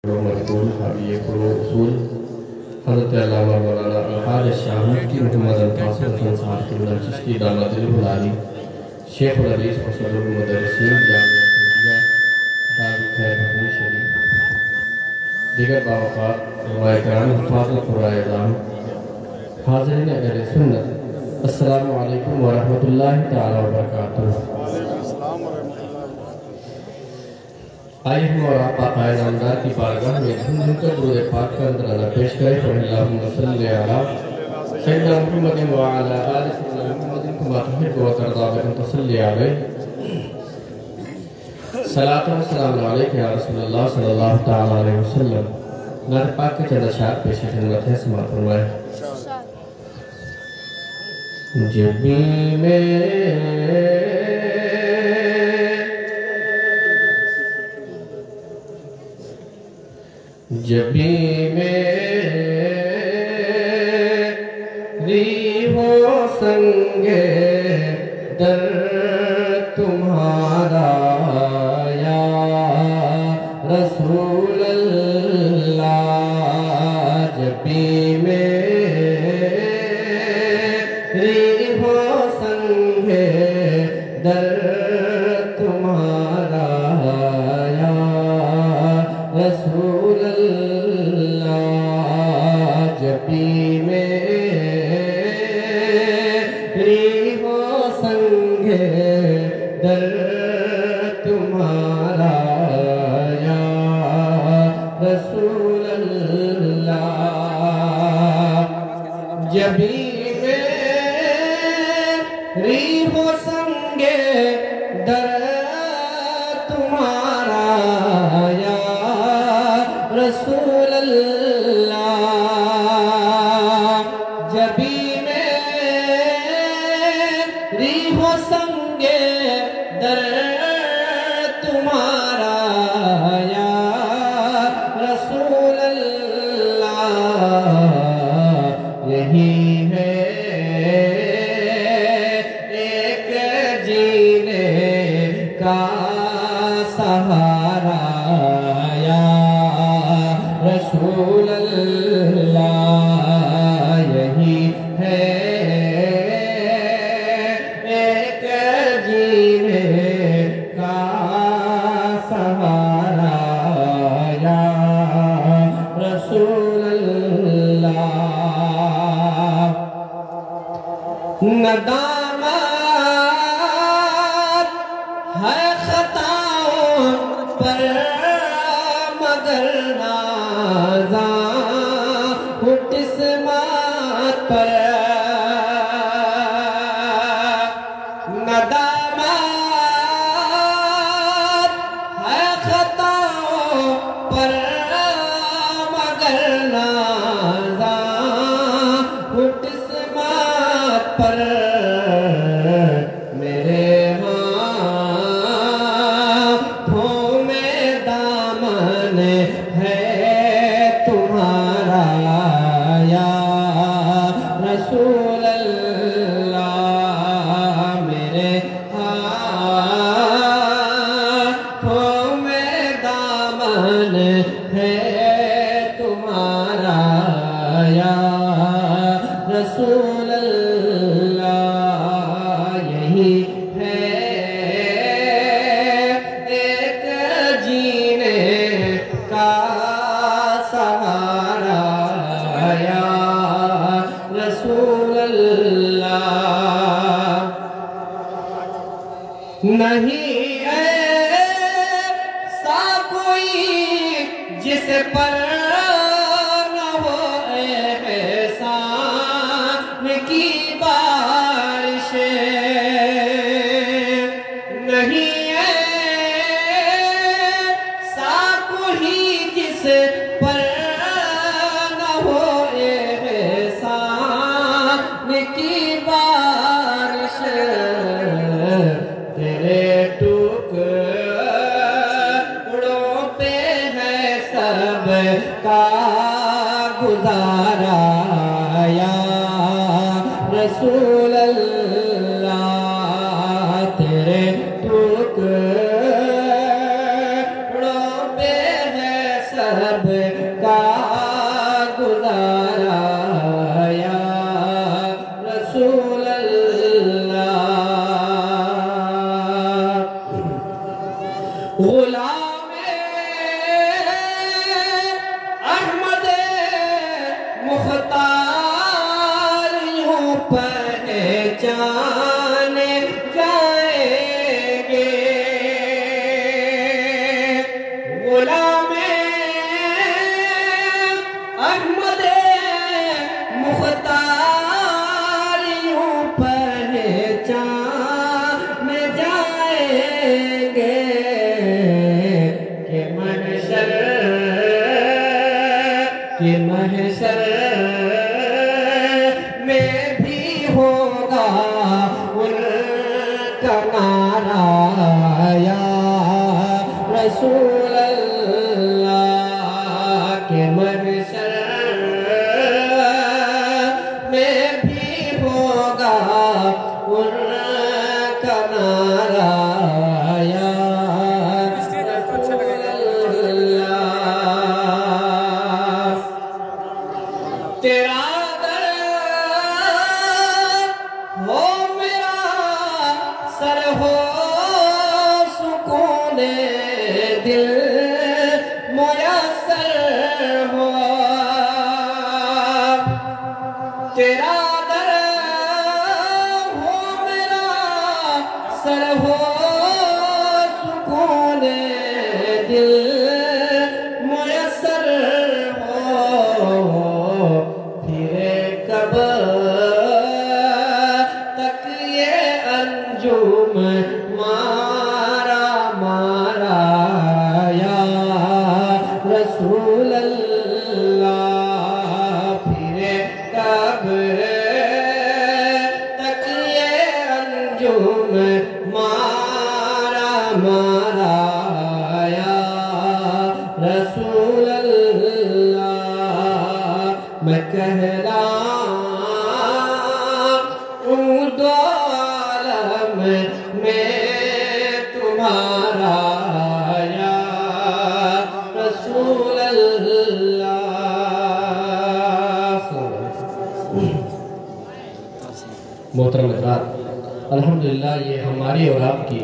مذکور حاوی فروع اصول حضرت علامہ مولانا الحاج شاہ مفتی محمد القاسم حسن صاحب قبلہ چشتی دامت العالی شیخ الحدیث وصول المدرسین جامعہ سعودیہ دارالخیر بحری شریف دیگر باوقات علماء کرام حفاظ القرآن اعظام حاضرین اہل سنت السلام علیکم ورحمۃ اللہ تعالی وبرکاتہ۔ آئیے ہم اور آپ آقا نامدار کی بارگاہ میں دھن دھن کر درود پاک کا اندرانہ پیش کریں تو اللہم صلی علی سیدنا محمد وعلا آل سیدنا محمد کما تحب و ترضا بکن تصلی علیہ صلاة و سلام علیکہ یا رسول اللہ صلی اللہ تعالی علیہ وسلم۔ نعت پاک کے چند اشعار پیش خدمت ہے، سماعت فرمائیں۔ جبی میں ہو سنگ در تمہارا یا رسول اللہ، جبی میری ہو سنگ در تمہارا یا رسول اللہ، جبی میری ہو سنگ در تمہارا یا رسول اللہ، جبی میری ہو سنگ در تمہارا یا رسول اللہ، جبی میری ہو سنگ در تمہارا یا رسول اللہ، یہی ہے ایک جینے کا سہارا یا رسول اللہ، یہی ہے ایک جینے کا سہارا یا رسول اللہ، ندامت ہے خطاؤں پر مگر نازاں ہوں قسمت پر، ندامت ہے خطاؤں پر مگر نازاں ہوں قسمت پر، میرے ہاتھوں میں دامن ہے تمہارا یا رسول اللہ، میرے ہاتھوں میں دامن ہے تمہارا یا رسول اللہ، یہی ہے ایک جینے کا سہارا یا رسول اللہ، نہیں ایسا کوئی جس پر نہ ہو احسان کی بارش، نہیں ایسا کوئی جس پر نہ ہو احسان کی بارش، تیرے ٹکڑوں پہ ہے سب کا گزارا یا رسول اللہ، تیرے ٹکڑوں شب کا گزارا یا رسول اللہ غلام احمد مختار یوں پہچانے جائیں گے غلام احمد مختار یوں پہچانے جائیں گے کہ محشر میں بھی ہوگا ان کا نعرہ یا رسول اللہ کہ محشر میں بھی ہوگا ان کا نعرہ یا تیرا در ہو میرا سر ہو سکون دل میسر ہو تیرا در ہو میرا سر ہو سکون دل میسر کب تک یہ انجم مارا مارا یا رسول اللہ پھر کب تک یہ انجم مارا مارا یا رسول اللہ میں کہلا دو عالم میں تمہارا یا رسول اللہ محترم حضرات، الحمدللہ یہ ہماری اور آپ کی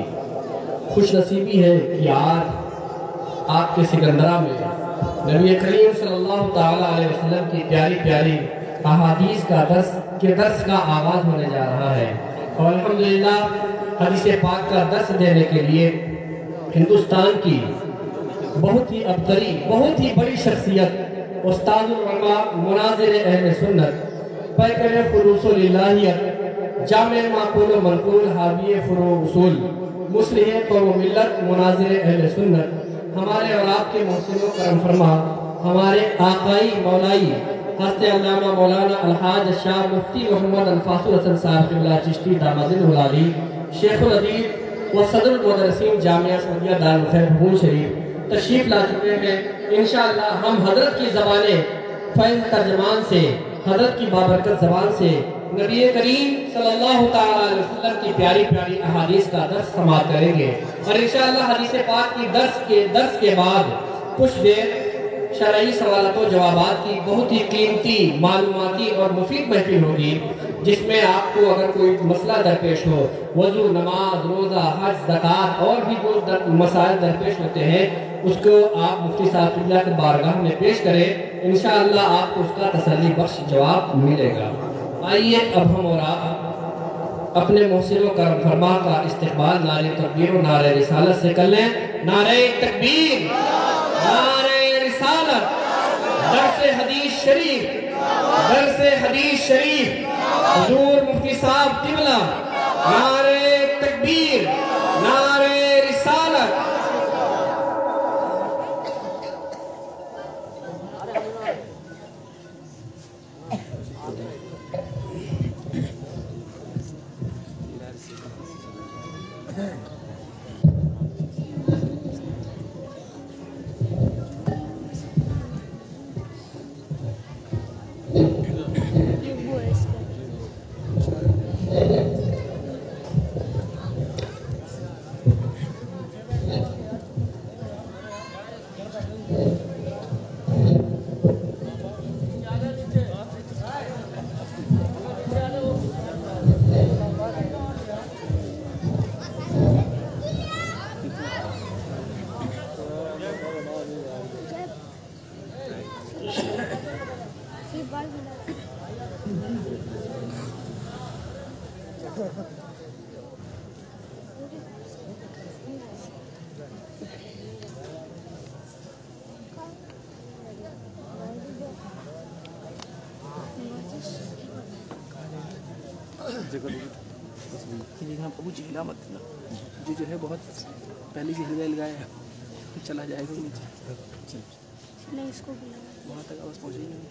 خوش نصیبی ہے کہ آج آپ کے سکندرہ میں نبی کریم صلی اللہ تعالیٰ علیہ وسلم کی پیاری پیاری احادیث کا درس کا آغاز ہونے جا رہا ہے اور الحمدللہ حدیث پاک کا درس دینے کے لیے ہندوستان کی بہت ہی ابتری بہت ہی بڑی شخصیت استاد العلماء مناظر اہل سنت پیکر خلوص الہیت جامع معقول و منقول حاوی فروع اصول مصلح قوم و ملت مناظر اہل سنت ہمارے اور آپ کے محسن و کرم فرما ہمارے آقائی مولائی حضرت علامہ مولانا الحاج شاہ مفتی محمد انفاس الحسن صاحب قبلہ چشتی داماد العالی شیخ العدید و صدر المدرسین جامعہ سعودیہ دارالخیر بھون شریف تشریف لا چکے ہیں انشاءاللہ ہم حضرت کی زبان فیض ترجمان سے حضرت کی بابرکت زبان سے نبی کریم صلی اللہ تعالیٰ علیہ وسلم کی پیاری پیاری احادیث کا درس سماعت کریں گے اور انشاءاللہ حدیث پاک کی درس کے بعد کچھ دیر شرعی سوالات و جوابات کی بہت ہی قیمتی معلوماتی اور مفید محفل ہوگی جس میں آپ کو اگر کوئی مسئلہ درپیش ہو وضو نماز روزہ حج زکوٰۃ اور بھی جو مسائل درپیش ہوتے ہیں اس کو آپ مفتی صاحب قبلہ کی بارگاہ میں پیش کریں انشاءاللہ آپ کو اس کا تسلی بخش جواب ملے گا آئیے اب ہم اور آپ اپنے محسن و کرم فرما کا استقبال نعرہ تکبیر و نعرہ رسالت سے کر لیں نعرہ تکبیر نعرہ رسالت درس حدیث شریف حضور مفتی صاحب قبلہ نعرہ تکبیر نعرہ رسالت ابو جی ہلا مت دینا، مجھے جو ہے بہت پہلے سے ہلگائے لگایا ہے، چلا جائے گا نیچے نہیں، اس کو وہاں تک آواز پہنچے گی نہیں۔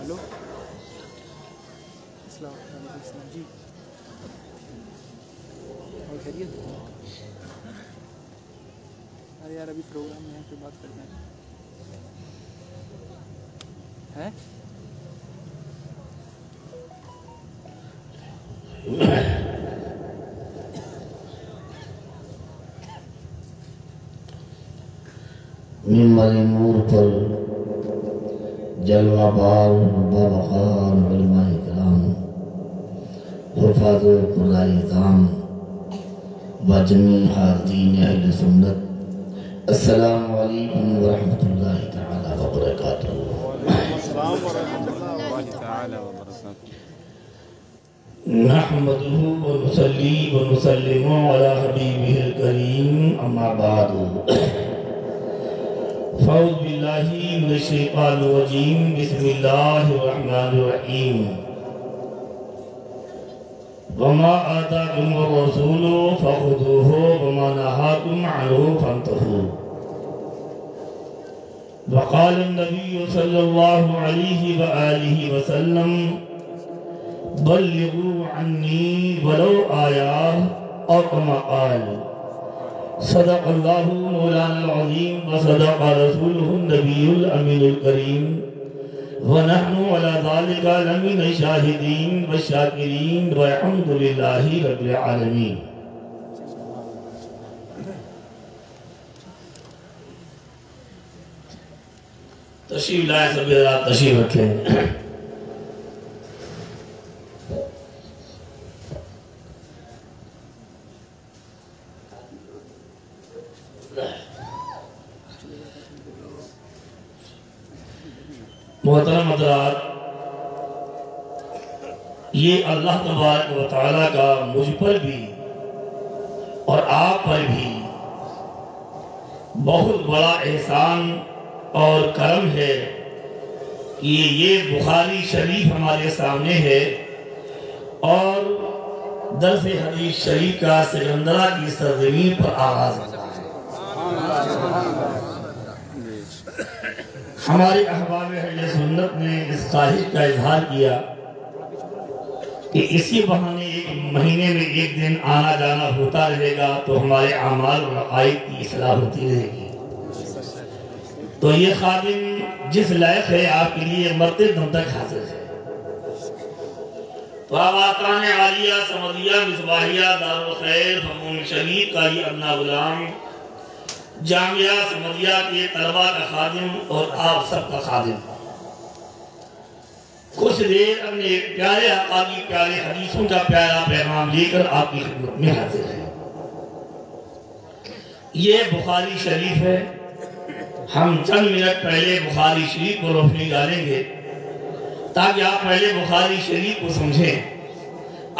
ہلو السلام علیکم جی، اور خیریت؟ ارے یار ابھی پروگرام میں ہے، پھر بات کرتے ہیں۔ ممبر نور پر جلوہ بار بابا خان علماء کرام حفاظ و قرآن کام و جمیع حاضرین اہل سنت، السلام علیکم ورحمۃ اللہ تعالی وبرکاتہ۔ السلام ورحمۃ اللہ تعالی وبرکاتہ۔ نحمده ونصلي ونسلم على حبيبه الكريم، اما بعد فاعوذ باللہ من الشیطان الرجیم، بسم اللہ الرحمن الرحیم۔ وما آتاکم الرسول فخذوه وما نهاکم عنه فانتهوا۔ وقال النبي صلی اللہ علیہ وآلہ وسلم بلغوا عنی ولو آیہ او کما قال۔ صدق اللہ مولانا العظیم وصدق رسولہ النبی الامین الکریم، ونحن على ذلك لمن الشاہدین والشاکرین والحمد للہ رب العالمین۔ تشریف لائے سب حضرات، تشریف رکھیں۔ محترم حضرات، یہ اللہ تبارک و تعالیٰ کا مجھ پر بھی اور آپ پر بھی بہت بڑا احسان اور کرم ہے کہ یہ بخاری شریف ہمارے سامنے ہے اور درس حدیث شریف کا سکندرہ کی سرزمین پر آغاز ہے۔ ہمارے احباب اہل سنت نے اس خواہش کا اظہار کیا کہ اسی بہانے ایک مہینے میں ایک دن آنا جانا ہوتا رہے گا تو ہمارے اعمال اور عقائد کی اصلاح ہوتی رہے گی۔ تو یہ خادم جس لائق ہے آپ کے لیے مرتے دم تک حاضر ہے۔ تو اب آقان عالیہ سمدیہ مصباحیہ دارالخیر فمون شریف کا یہ اپنا غلام، جامعہ سمدیہ کے طلبہ کا خادم اور آپ سب کا خادم، کچھ دیر اپنے پیارے آقا کی پیارے حدیثوں کا پیارا پیغام لے کر آپ کی خدمت میں حاضر ہے۔ یہ بخاری شریف ہے۔ ہم چند منٹ پہلے بخاری شریف کو روشنی ڈالیں گے تاکہ آپ پہلے بخاری شریف کو سمجھیں۔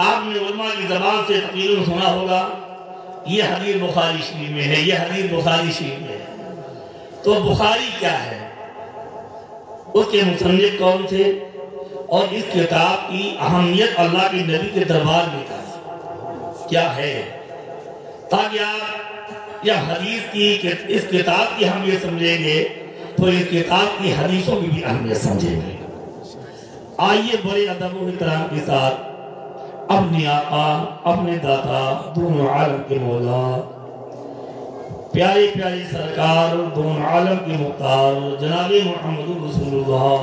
آپ نے علماء کی زبان سے تقریباً سنا ہوگا یہ حدیث بخاری شریف میں ہے، یہ حدیث بخاری شریف میں ہے۔ تو بخاری کیا ہے، اس کے مصنف کون تھے اور اس کتاب کی اہمیت اللہ کے نبی کے دربار میں کیا ہے، تاکہ آپ یا حدیث کی اس کتاب کی اہمیت سمجھیں گے تو اس کتاب کی حدیثوں کی بھی اہمیت سمجھیں گے۔ آئیے بڑے ادب و احترام کے ساتھ اپنے آقا، اپنے داتا، دونوں عالم کے مولا، پیارے پیارے سرکار، دونوں عالم کے مختار جناب محمد رسول اللہ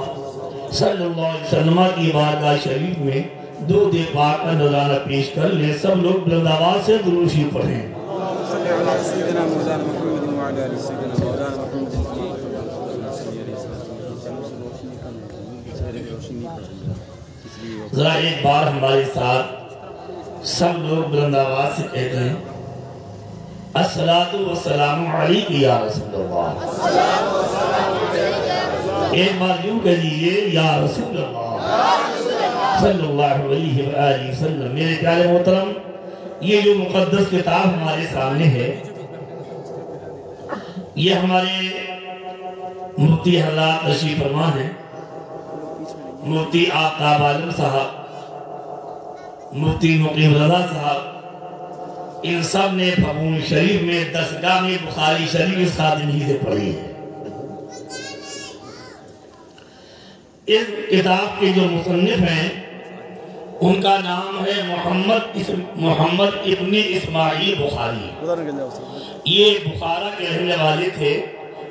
صلی اللہ علیہ وسلم کی بارگاہ شریف میں درود پاک کا نذرانہ پیش کر لیں. سب لوگ بلند آواز سے درود شریف پڑھیں. ذرا ایک بار ہمارے ساتھ سب لوگ بلند آواز سے کہتے ہیں الصلاۃ والسلام علیک یا رسول اللہ. ایک بار یوں کہیے یا رسول اللہ صلی اللہ علیہ وآلہ وسلم. میرے پیارے محترم، یہ جو مقدس کتاب ہمارے سامنے ہے، یہ ہمارے مفتی حضرات تشریف فرما ہیں. مفتی آفتاب عالم صاحب، مفتی مقیم رضا صاحب، ان سب نے پھپھون شریف میں دستگاہ میں بخاری شریف اس خادم ہی سے پڑھی ہے. اس کتاب کے جو مصنف ہیں ان کا نام ہے محمد ابن اسماعیل بخاری. یہ بخارا کے رہنے والے تھے،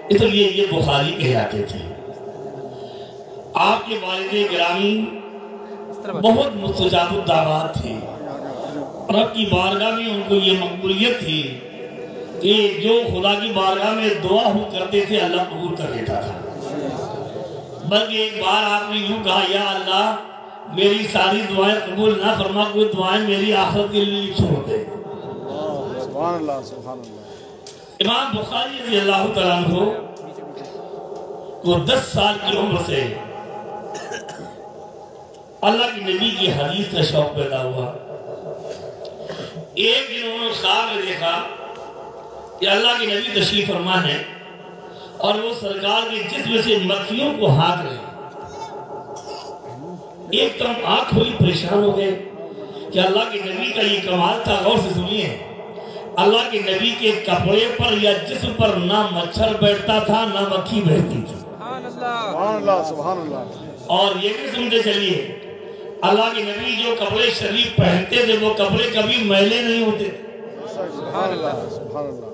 اس لیے یہ بخاری کہلاتے تھے. آپ کے والد گرامی بہت مستجاب الدعوات تھے. رب کی بارگاہ میں ان کو یہ مقبولیت تھی کہ جو خدا کی بارگاہ میں دعا ہو کرتے تھے اللہ قبول کر لیتا تھا. بلکہ ایک بار آپ نے یوں کہا یا اللہ میری ساری دعائیں قبول نہ فرما، کوئی دعائیں میری آخرت کے لیے چھوڑ دے. سبحان اللہ سبحان اللہ. امام بخاری رضی اللہ تعالیٰ عنہ کو 10 سال کی عمر سے اللہ کی نبی کی حدیث کا شوق پیدا ہوا. ایک دن انہوں نے خواب میں دیکھا کہ اللہ کی نبی تشریف فرما ہے اور وہ سرکار کے جسم سے مکھیوں کو ہانک رہے ہیں. ایک طرف آنکھ کھولی، پریشان ہو گئے کہ اللہ کے نبی کا یہ کمال تھا. غور سے سنیے، اللہ کے نبی کے کپڑے پر یا جسم پر نہ مچھر بیٹھتا تھا نہ مکھی بیٹھتی تھی. سبحان اللہ سبحان اللہ. اور یہ بھی سنتے چلیے اللہ کے نبی جو کپڑے شریف پہنتے تھے وہ کپڑے کبھی میلے نہیں ہوتے. سبحان اللہ سبحان اللہ.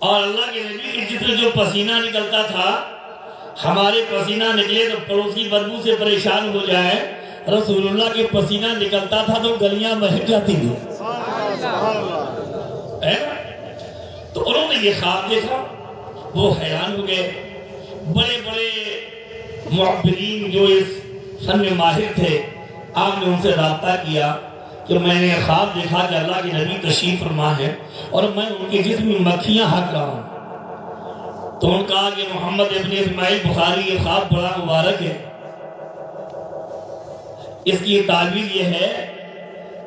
اور اللہ کے نبی کے جسم جو پسینہ نکلتا تھا، ہمارے پسینہ نکلے تو پڑوسی بدبو سے پریشان ہو جائے، رسول اللہ کے پسینہ نکلتا تھا تو گلیاں مہک جاتی تھی. تو انہوں نے یہ خواب دیکھا، وہ حیران ہو گئے. بڑے بڑے معبرین جو اس فن میں ماہر تھے، آپ نے ان سے رابطہ کیا کہ میں نے خواب دیکھا کہ اللہ کے نبی تشریف فرما ہے اور میں ان کے جسم میں مکھیاں ہانک رہا ہوں. تو انہوں نے کہا کہ محمد ابن اسماعیل بخاری یہ خواب بڑا مبارک ہے. اس کی تعبیر یہ ہے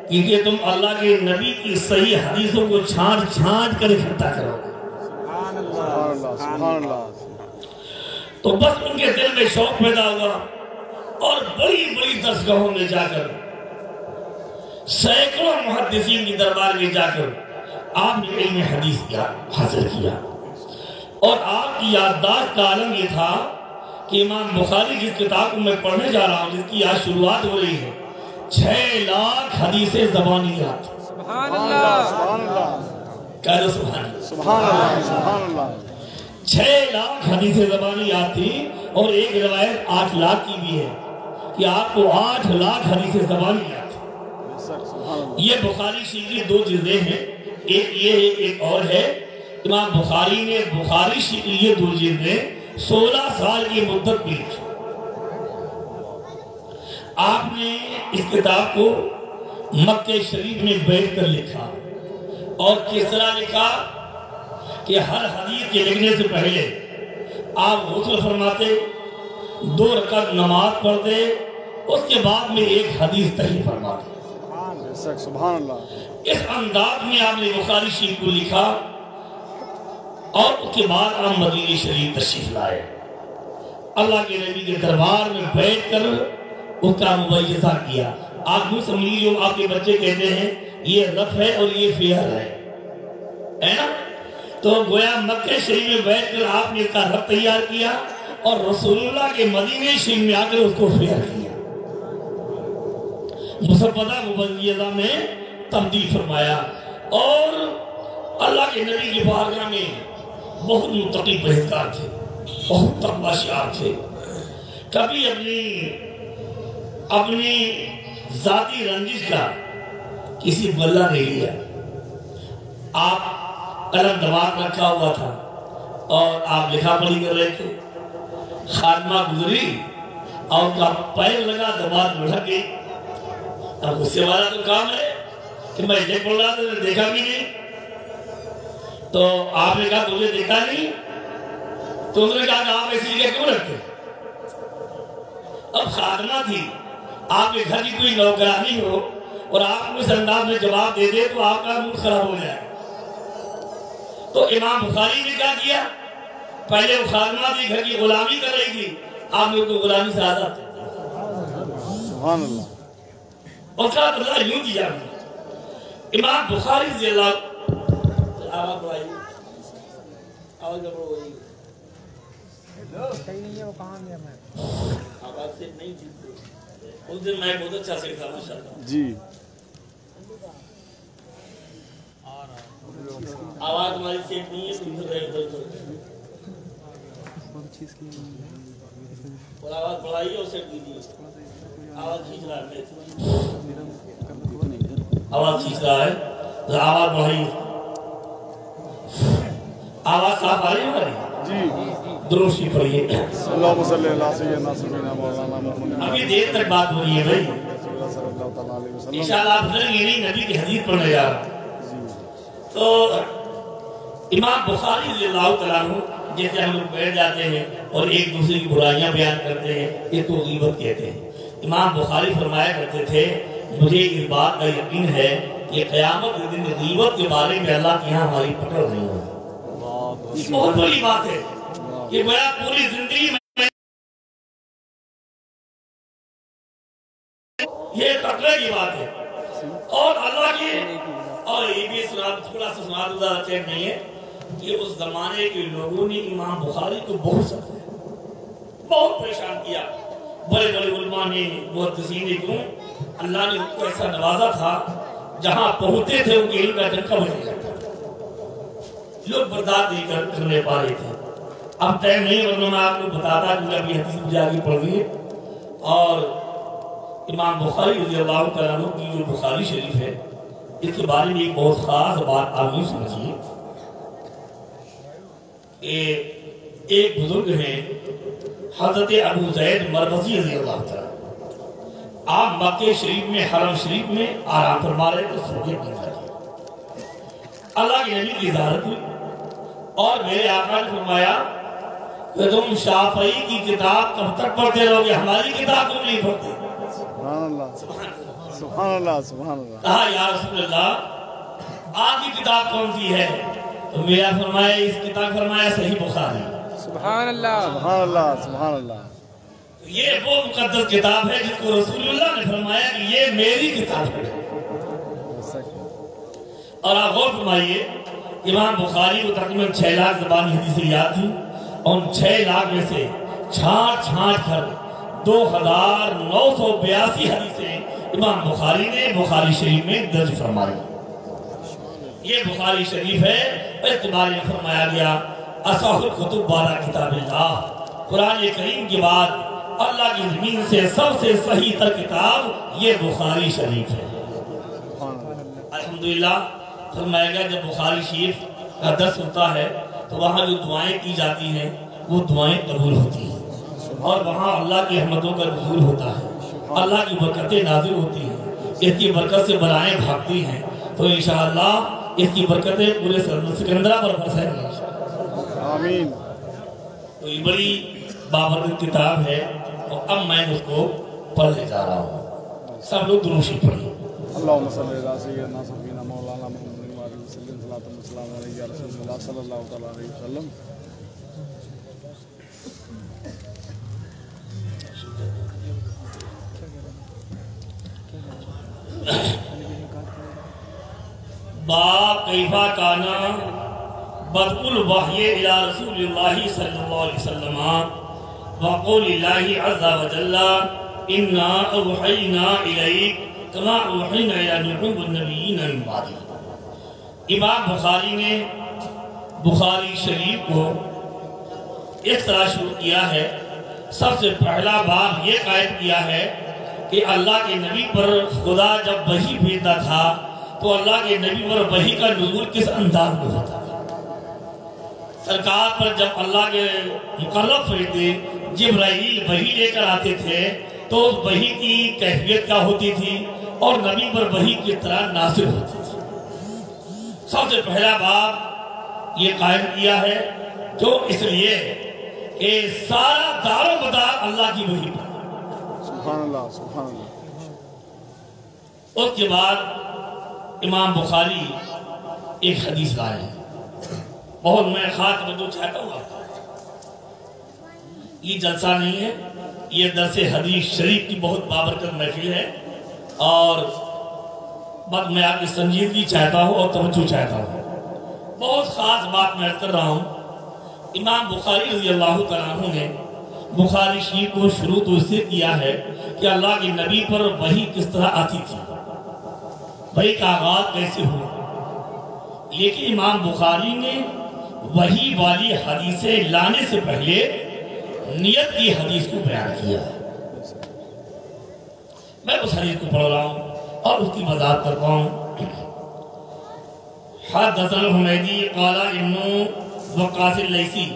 کہ تم اللہ کے نبی کی صحیح حدیثوں کو چھانٹ چھانٹ کر اکٹھا کرو. سبحان اللہ سبحان اللہ. تو بس ان کے دل میں شوق پیدا ہوا اور بڑی بڑی درسگاہوں میں جا کر، سینکڑوں محدثین کی دربار میں جا کر آپ نے علم حدیث حاصل کیا. اور آپ کی یادداشت کا عالم یہ تھا کہ امام بخاری جس کتاب کو میں پڑھنے جا رہا ہوں، جس کی آج شروعات ہو رہی ہے، 6 لاکھ حدیث زبانیات. سبحان اللہ سبحان اللہ. کہہ دو سبحان اللہ. سبحان اللہ سبحان اللہ. 6 لاکھ حدیث زبانیات تھی اور ایک روایت 8 لاکھ کی بھی ہے کہ آپ کو 8 لاکھ حدیث زبانیات. یہ بخاری شریف کی 2 جلدیں ہیں، ایک یہ ہے ایک اور ہے. امام بخاری نے بخاری شریف کی یہ 2 جلدیں 16 سال کی مدت میں لکھی. آپ نے اس کتاب کو مکہ شریف میں بیٹھ کر لکھا. اور کس طرح لکھا کہ ہر حدیث کے لکھنے سے پہلے آپ غسل فرماتے، 2 رکعت نماز پڑھتے، اس کے بعد میں ایک حدیث تحریر فرماتے. سبحان اللہ. اس انداز میں آپ نے بخاری شریف کو لکھا اور اس کے بعد آپ مدینہ شریف تشریف لائے. اللہ کے نبی کے دربار میں بیٹھ کر اس کا مباحثہ کیا. آپ یوں سمجھیے جو آپ کے بچے کہتے ہیں یہ رف ہے اور یہ فعل ہے نا؟ تو گویا مکہ شریف میں بیٹھ کر آپ نے اس کا رف تیار کیا اور رسول اللہ کے مدینہ شریف میں آ کر اس کو فعل کیا، مسودہ مبینہ میں تبدیل فرمایا. اور اللہ کے نبی کی بارگاہ میں بہت متقی پرہیزگار تھے، بہت تقویٰ شعار تھے. کبھی اپنی ذاتی رنجش کا کسی بلہ نہیں لیا. آپ قلم دماغ رکھا ہوا تھا اور آپ لکھا پڑھی کر رہے تھے. خادمہ گزری اور ان کا پیر لگا, دماغ بڑھک گئی. اب غصے والا تو کام ہے کہ میں یہ پڑھ رہا تھا, دیکھا بھی نہیں. تو آپ نے کہا تمہیں دیکھا نہیں؟ تو انہوں نے کہا کہ آپ ایسی جگہ کیوں رکھتے؟ اب خادمہ تھی, آپ کے گھر کی کوئی نوکرانی ہو اور آپ کو اس انداز میں جواب دے دے تو آپ کا موڈ خراب ہو جائے. تو امام بخاری نے کیا کیا؟ پہلے وہ خادمہ تھی, گھر کی غلامی کر رہی تھی, آپ نے ان کو غلامی سے آزاد کیا. سبحان اللہ. اور کہا بدلا یوں کیا. امام بخاری رضی اللہ آواز بڑھائی, آواز بڑھائی, آواز سے نہیں جیتے. اس دن میں بہت اچھا سیکھا ماشاءاللہ. جی آواز ہماری سیٹ نہیں ہے, تم کر رہے ہو اور آواز بڑھائیے اور سیٹ دیجیے. آواز کھینچ رہا ہے, آواز کھینچ رہا ہے, آواز بڑھائیے. آواز صاف آ رہی ہے ہماری؟ جی درود شریف پڑھیے. اللہم صلی اللہ سیدنا سیدنا مولانا محمد. ابھی دیر تک بات ہو رہی ہے بھائی, صلی اللہ تعالیٰ علیہ وسلم. انشاءاللہ آپ بھولیں گے نہیں, نبی کی حدیث پڑھنے جا رہا. تو امام بخاری رضی اللہ تعالیٰ عنہ جیسے ہم لوگ بیٹھ جاتے ہیں اور ایک دوسرے کی برائیاں بیان کرتے ہیں, یہ تو غیبت کہتے ہیں. امام بخاری فرمایا کرتے تھے مجھے اس بات کا یقین ہے کہ قیامت کے دن غیبت کے بارے میں اللہ کے یہاں ہماری پکڑ نہیں ہوگی. یہ بہت بڑی بات ہے کہ گویا پوری زندگی میں یہ تقوی کی بات ہے. اور اللہ کی, اور یہ بھی تھوڑا سا سنا دو چیک نہیں ہے کہ اس زمانے کے لوگوں نے امام بخاری کو بہت ستایا, بہت پریشان کیا. بڑے بڑے علماء نے, محدثین نے, کیوں اللہ نے ان کو ایسا نوازا تھا جہاں پہنچتے تھے ان کے علم کا ڈنکا بج جاتا تھا, لوگ برداشت نہیں کرنے پا رہے تھے. اب ٹائم نہیں ورنہ میں آپ کو بتاتا کہ ابھی حدیث مجھے آگے پڑھ رہی ہے. اور امام بخاری رضی اللہ تعالیٰ عنہ کی جو بخاری شریف ہے اس کے بارے میں ایک بہت خاص بات آپ یوں سمجھیے. ایک بزرگ ہیں حضرت ابو زید مروزی رضی اللہ تعالیٰ. آپ مکہ شریف میں, حرم شریف میں آرام فرما رہے تو سجدے میں جا رہے. اللہ کے نبی کی زیارت ہوئی اور میرے آقا نے فرمایا کہ تم شافعی کی کتاب کب تک پڑھتے رہو گے, ہماری کتاب تم نہیں پڑھتے. سبحان اللہ سبحان اللہ سبحان اللہ. کہا یا رسول اللہ آپ کی کتاب کون سی ہے؟ تو میرا فرمایا اس کتاب فرمایا صحیح بخاری. سبحان اللہ سبحان اللہ سبحان اللہ. یہ وہ مقدس کتاب ہے جس کو رسول اللہ نے فرمایا کہ یہ میری کتاب ہے. اور آپ غور فرمائیے امام بخاری کو تقریباً 6 لاکھ زبانی حدیثیں یاد تھی, اور ان 6 لاکھ میں سے چھانٹ کر 2982 حدیثیں امام بخاری نے بخاری شریف میں درج فرمائی. یہ بخاری شریف ہے, اس کے بارے میں فرمایا گیا اصح الکتب بعد کتاب اللہ, قرآن کریم کے بعد اللہ کی زمین سے سب سے صحیح تر کتاب یہ بخاری شریف ہے. الحمدللہ فرمایا گیا جب بخاری شریف کا درس ہوتا ہے تو وہاں جو دعائیں کی جاتی ہیں وہ دعائیں قبول ہوتی ہیں, اور وہاں اللہ کی رحمتوں کا نزول ہوتا ہے, اللہ کی برکتیں نازل ہوتی ہیں, اس کی برکت سے بلائیں بھاگتی ہیں. تو انشاءاللہ اس کی برکتیں پورے سکندرہ پر برسیں گی. آمین. تو یہ بڑی بابرکت کتاب ہے اور اب میں اس کو پڑھنے جا رہا ہوں. سب لوگ درود شریف پڑھیں. اللہم صلی اللہ سیدنا سیدنا مولانا محمد وعلیہ وسلم. صلاۃ و سلام علیہ یا رسول اللہ صلی اللہ تعالیٰ علیہ وسلم. باب کیفا کانا بدء الوحی الی رسول اللہ صلی اللہ علیہ وسلم وقول اللہ عز وجل انا اوحینا الیک کما اوحینا الی نوح والنبیین من بعدہ. امام بخاری نے بخاری شریف کو اس طرح شروع کیا ہے سب سے پہلا باب یہ قائم کیا ہے کہ اللہ کے نبی پر خدا جب وحی بھیجتا تھا تو اللہ کے نبی پر وحی کا نزول کس انداز میں ہوتا تھا۔ سرکار پر جب اللہ کے مقرب فرشتے جبرائیل وحی لے کر آتے تھے تو اس وحی کی کیفیت کیا ہوتی تھی اور نبی پر وحی کی طرح نازل ہوتی تھی۔ سب سے پہلا باب یہ قائم کیا ہے جو اس لیے کہ سارا دار و مدار اللہ کی وحی پر۔ سبحان اللہ سبحان اللہ۔ اس کے بعد امام بخاری ایک حدیث لائے ہیں، بہت میں خاص بدو چاہتا ہوں آپ کو۔ یہ جلسہ نہیں ہے، یہ درس حدیث شریف کی بہت بابرکت محفل ہے، اور بات میں آپ کی سنجیدگی چاہتا ہوں اور توجہ چاہتا ہوں۔ بہت خاص بات میں کر رہا ہوں۔ امام بخاری رضی اللہ تعالیٰ عنہ نے بخاری شریف کو شروع تو اس سے کیا ہے کہ اللہ کے نبی پر وحی کس طرح آتی تھی، وحی کا آغاز کیسے ہوا، لیکن امام بخاری نے وحی والی حدیثیں لانے سے پہلے نیت کی حدیث کو بیان کیا ہے۔ میں اس حدیث کو پڑھ رہا ہوں اور اس کی وضاحت کرتا ہوں۔ حدثنا الحمیدی قال ابن وقاص اللیثی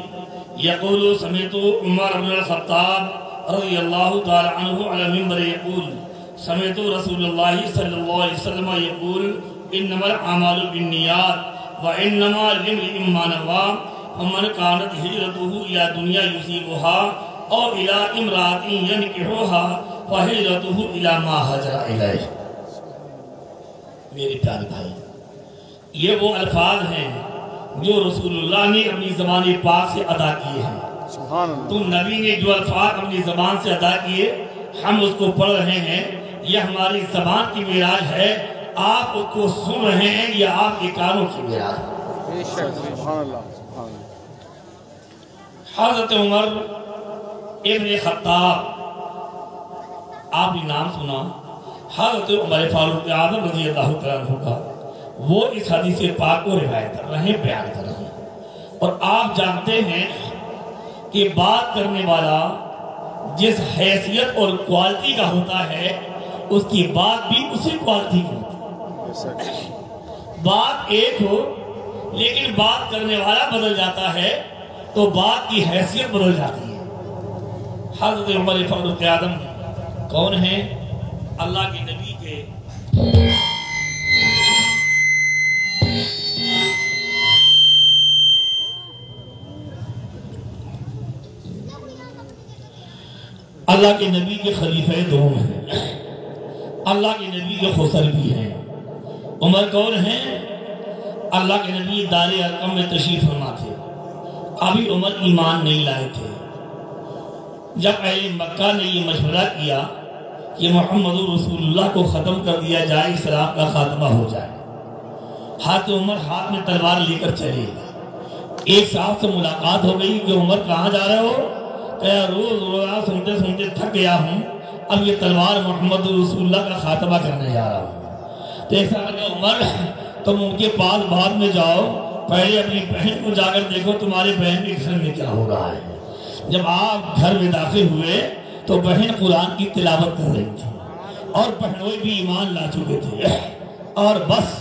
یقول سمعت عمر بن الخطاب رضی اللہ تعالی عنہ علی المنبر یقول سمعت رسول اللہ صلی اللہ علیہ وسلم یقول انما الاعمال بالنیات وانما لامرئ ما نوى ومن كانت هجرته الى دنیا یصیبها او الى امرأة ينكحها فهجرته الى ما هاجر الیہ۔ میرے پیارے بھائی، یہ وہ الفاظ ہیں جو رسول اللہ نے اپنی زبان پاک سے ادا کیے ہیں۔ سبحان اللہ۔ تو نبی نے جو الفاظ اپنی زبان سے ادا کیے ہم اس کو پڑھ رہے ہیں، یہ ہماری زبان کی معراج ہے۔ آپ اس کو سن رہے ہیں، یہ آپ کے کانوں کی معراج ہے۔ سبحان اللہ سبحان اللہ۔ حضرت عمر ابن خطاب، آپ بھی نام سنا، حضرت عمر فاروق اعظم رضی اللہ تعالیٰ عنہ کا، وہ اس حدیث پاک کو روایت کر رہے ہیں، بیان کر رہے ہیں۔ اور آپ جانتے ہیں کہ بات کرنے والا جس حیثیت اور کوالٹی کا ہوتا ہے اس کی بات بھی اسی کوالٹی کی ہوتی ہے۔ بات ایک ہو لیکن بات کرنے والا بدل جاتا ہے تو بات کی حیثیت بدل جاتی ہے۔ حضرت عمر فاروق اعظم کون ہیں؟ اللہ کے نبی کے اللہ کے نبی کے خلیفہ دوم ہیں، اللہ کے نبی کے خسر بھی ہیں۔ عمر کون ہیں؟ اللہ کے نبی دار ارقم میں تشریف فرما تھے، ابھی عمر ایمان نہیں لائے تھے۔ جب اہل مکہ نے یہ مشورہ کیا کہ محمد رسول اللہ کو ختم کر دیا جائے، اسلام کا خاتمہ ہو جائے، ہاتھ عمر ہاتھ میں تلوار لے کر چلے۔ ایک صاحب سے ملاقات ہو گئی کہ عمر کہاں جا رہے ہو؟ کہا روز روزہ سنتے سنتے تھک گیا ہوں، اب یہ تلوار محمد رسول اللہ کا خاتمہ کرنے جا رہا ہوں۔ تو ایسا لگا عمر تم ان کے پاس بعد میں جاؤ، پہلے اپنی بہن کو جا کر دیکھو تمہارے بہن کے گھر میں کیا ہو رہا ہے۔ جب آپ گھر میں داخل ہوئے تو بہن قرآن کی تلاوت کر رہی تھی اور بہنوئی بھی ایمان لا چکے تھے، اور بس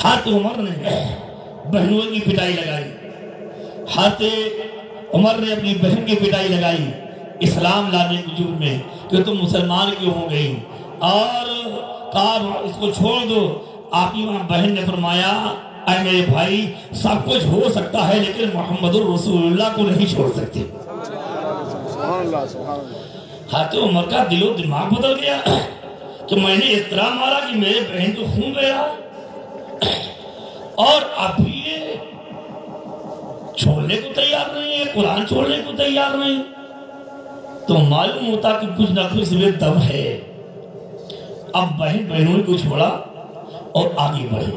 حضرت عمر نے بہنوئی کی پٹائی لگائی، حضرت عمر نے اپنی بہن کی پٹائی لگائی اسلام لانے کے جرم میں کہ تم مسلمان کیوں ہو گئی، اور کہا اس کو چھوڑ دو۔ آپ کی وہاں بہن نے فرمایا اے میرے بھائی سب کچھ ہو سکتا ہے لیکن محمد الرسول اللہ کو نہیں چھوڑ سکتے۔ سبحان اللہ سبحان اللہ۔ حضرت عمر کا دل و دماغ بدل گیا کہ میں نے اس طرح مارا کہ میرے بہن کو خون گیا، اور ابھی یہ چھوڑنے کو تیار نہیں ہے، قرآن چھوڑنے کو تیار نہیں، تو معلوم ہوتا کہ کچھ نہ کچھ میں دم ہے۔ اب بہن بہنوں کو چھوڑا اور آگے بڑھے،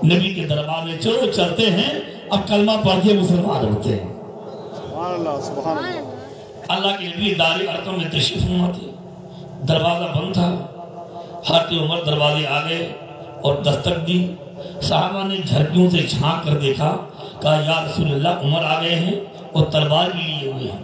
نبی کے دربار میں چلو چلتے ہیں، اب کلمہ پڑھ کے مسلمان ہوتے ہیں۔ سبحان اللہ سبحان اللہ۔ اللہ کے نبی دار ارقم میں تشریف فرما تھے، دروازہ بند تھا، حضرت عمر دروازے آگے اور دستک دی، صحابہ نے جھرکیوں سے جھانک کر دیکھا، کہا یا رسول اللہ عمر آ گئے ہیں اور تلوار بھی لیے ہوئے ہیں۔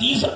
30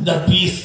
10-20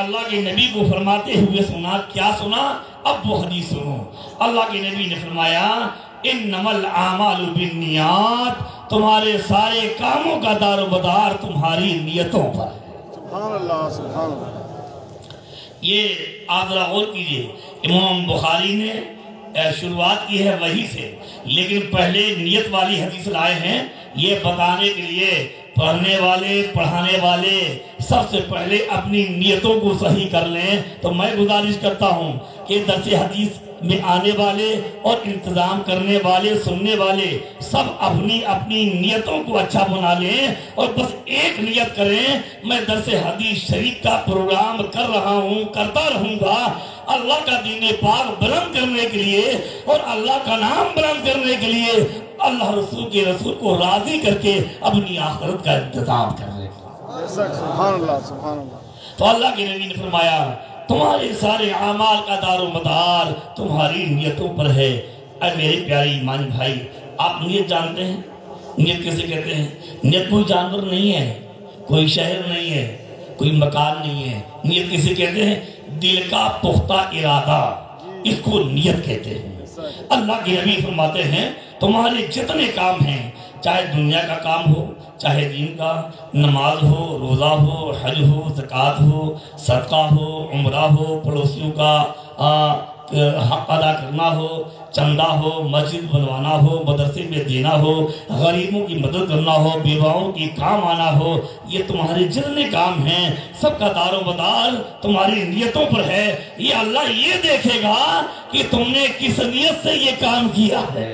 اللہ کے نبی کو فرماتے ہوئے سنا، کیا سنا؟ اب وہ حدیث سنو۔ اللہ کے نبی نے فرمایا انما الاعمال بالنیات، تمہارے سارے کاموں کا دار و مدار تمہاری نیتوں پر ہے۔ سبحان اللہ سبحان اللہ۔ یہ آپ ذرا غور کیجئے، امام بخاری نے شروعات کی ہے وحی سے، لیکن پہلے نیت والی حدیث لائے ہیں یہ بتانے کے لیے پڑھنے والے پڑھانے والے سب سے پہلے اپنی نیتوں کو صحیح کر لیں۔ تو میں گزارش کرتا ہوں کہ درس حدیث میں آنے والے اور انتظام کرنے والے سننے والے سب اپنی اپنی نیتوں کو اچھا بنا لیں اور بس ایک نیت کریں، میں درس حدیث شریف کا پروگرام کر رہا ہوں، کرتا رہوں گا اللہ کا دین پاک بلند کرنے کے لیے اور اللہ کا نام بلند کرنے کے لیے، اللہ رسول کے رسول کو راضی کر کے اپنی آخرت کا انتظام کرنے کے لیے۔ سبحان اللہ سبحان اللہ۔ تو اللہ کے نبی نے فرمایا تمہارے سارے اعمال کا دار و مدار تمہاری نیتوں پر ہے۔ اے میرے پیارے ایمانی بھائی، آپ نیت جانتے ہیں؟ نیت کیسے کہتے ہیں؟ نیت کوئی جانور نہیں ہے، کوئی شہر نہیں ہے، کوئی مکان نہیں ہے۔ نیت کیسے کہتے ہیں؟ دل کا پختہ ارادہ، اس کو نیت کہتے ہیں۔ اللہ کے نبی فرماتے ہیں تمہارے جتنے کام ہیں، چاہے دنیا کا کام ہو، چاہے دین کا، نماز ہو، روزہ ہو، حج ہو، زکوٰۃ ہو، صدقہ ہو، عمرہ ہو، پڑوسیوں کا حق ادا کرنا ہو، چندہ ہو، مسجد بنوانا ہو، مدرسے میں دینا ہو، غریبوں کی مدد کرنا ہو، بیواؤں کی کام آنا ہو، یہ تمہارے جتنے کام ہیں سب کا دار و مدار تمہاری نیتوں پر ہے۔ یہ اللہ یہ دیکھے گا کہ تم نے کس نیت سے یہ کام کیا ہے۔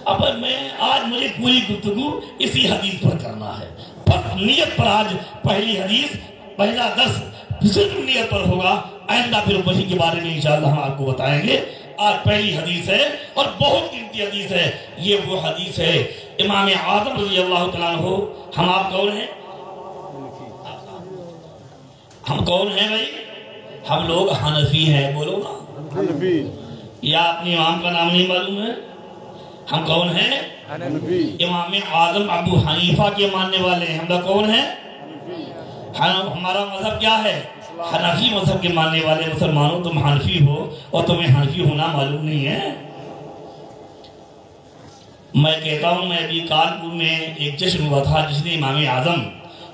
اب میں آج مجھے پوری گفتگو اسی حدیث پر کرنا ہے، بس نیت پر آج پہلی حدیث، پہلا درس صرف نیت پر ہوگا، آئندہ پھر وحی کے بارے میں انشاءاللہ ہم آپ کو بتائیں گے۔ آج پہلی حدیث ہے اور بہت قیمتی حدیث ہے، یہ وہ حدیث ہے امام اعظم رضی اللہ تعالیٰ عنہ۔ ہم آپ کون ہیں؟ ہم کون ہیں بھائی؟ ہم لوگ حنفی ہیں، بولو نا حنفی۔ یا اپنی امام کا نام نہیں معلوم ہے؟ ہم کون ہیں؟ حنفی۔ امام اعظم ابو حنیفہ کے ماننے والے ہیں۔ ہم لوگ کون ہیں؟ ہمارا مذہب کیا ہے؟ حنفی مذہب کے ماننے والے مسلمانوں، تم حنفی ہو اور تمہیں حنفی ہونا معلوم نہیں ہے۔ میں کہتا ہوں، میں ابھی کانپور میں ایک جشن ہوا تھا جس نے امام اعظم،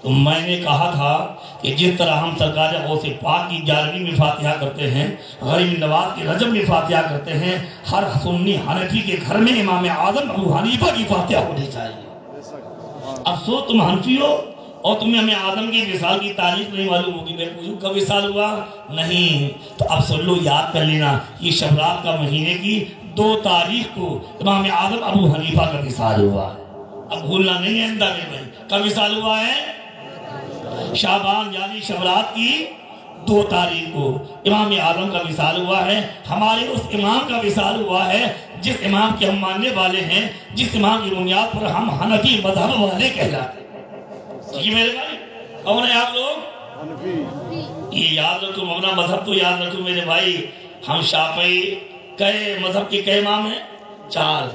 تو میں نے کہا تھا کہ جس طرح ہم سرکار غوث پاک کی 11ویں میں فاتحہ کرتے ہیں، غریب نواز کے رجب میں فاتحہ کرتے ہیں، ہر سنی حنفی کے گھر میں امام اعظم ابو حنیفہ کی فاتحہ ہونی چاہیے۔ افسوس تم حنفی ہو اور تمہیں ہمیں اعظم کی وصال کی تاریخ نہیں معلوم ہوگی۔ میں پوچھوں کب وصال ہوا؟ نہیں، تو اب سن لو، یاد کر لینا، یہ شوال کا مہینے کی 2 تاریخ کو امام اعظم ابو حنیفہ کا وصال ہوا ہے۔ اب بھولنا نہیں ہے اندہ میں بھائی، کب وصال ہوا ہے؟ شعبان یعنی شوال کی 2 تاریخ کو امام اعظم کا وصال ہوا ہے۔ ہمارے اس امام کا وصال ہوا ہے جس امام کے ہم ماننے والے ہیں، جس امام کی بنیاد پر ہم حنفی مذہب والے کہلاتے ہیں۔ یہ میرے بھائی کون ہے آپ لوگ؟ حنفی۔ یہ یاد رکھو، اپنا مذہب تو یاد رکھو میرے بھائی۔ ہم شافعی کئے مذہب کے کئے امام ہیں؟ 4،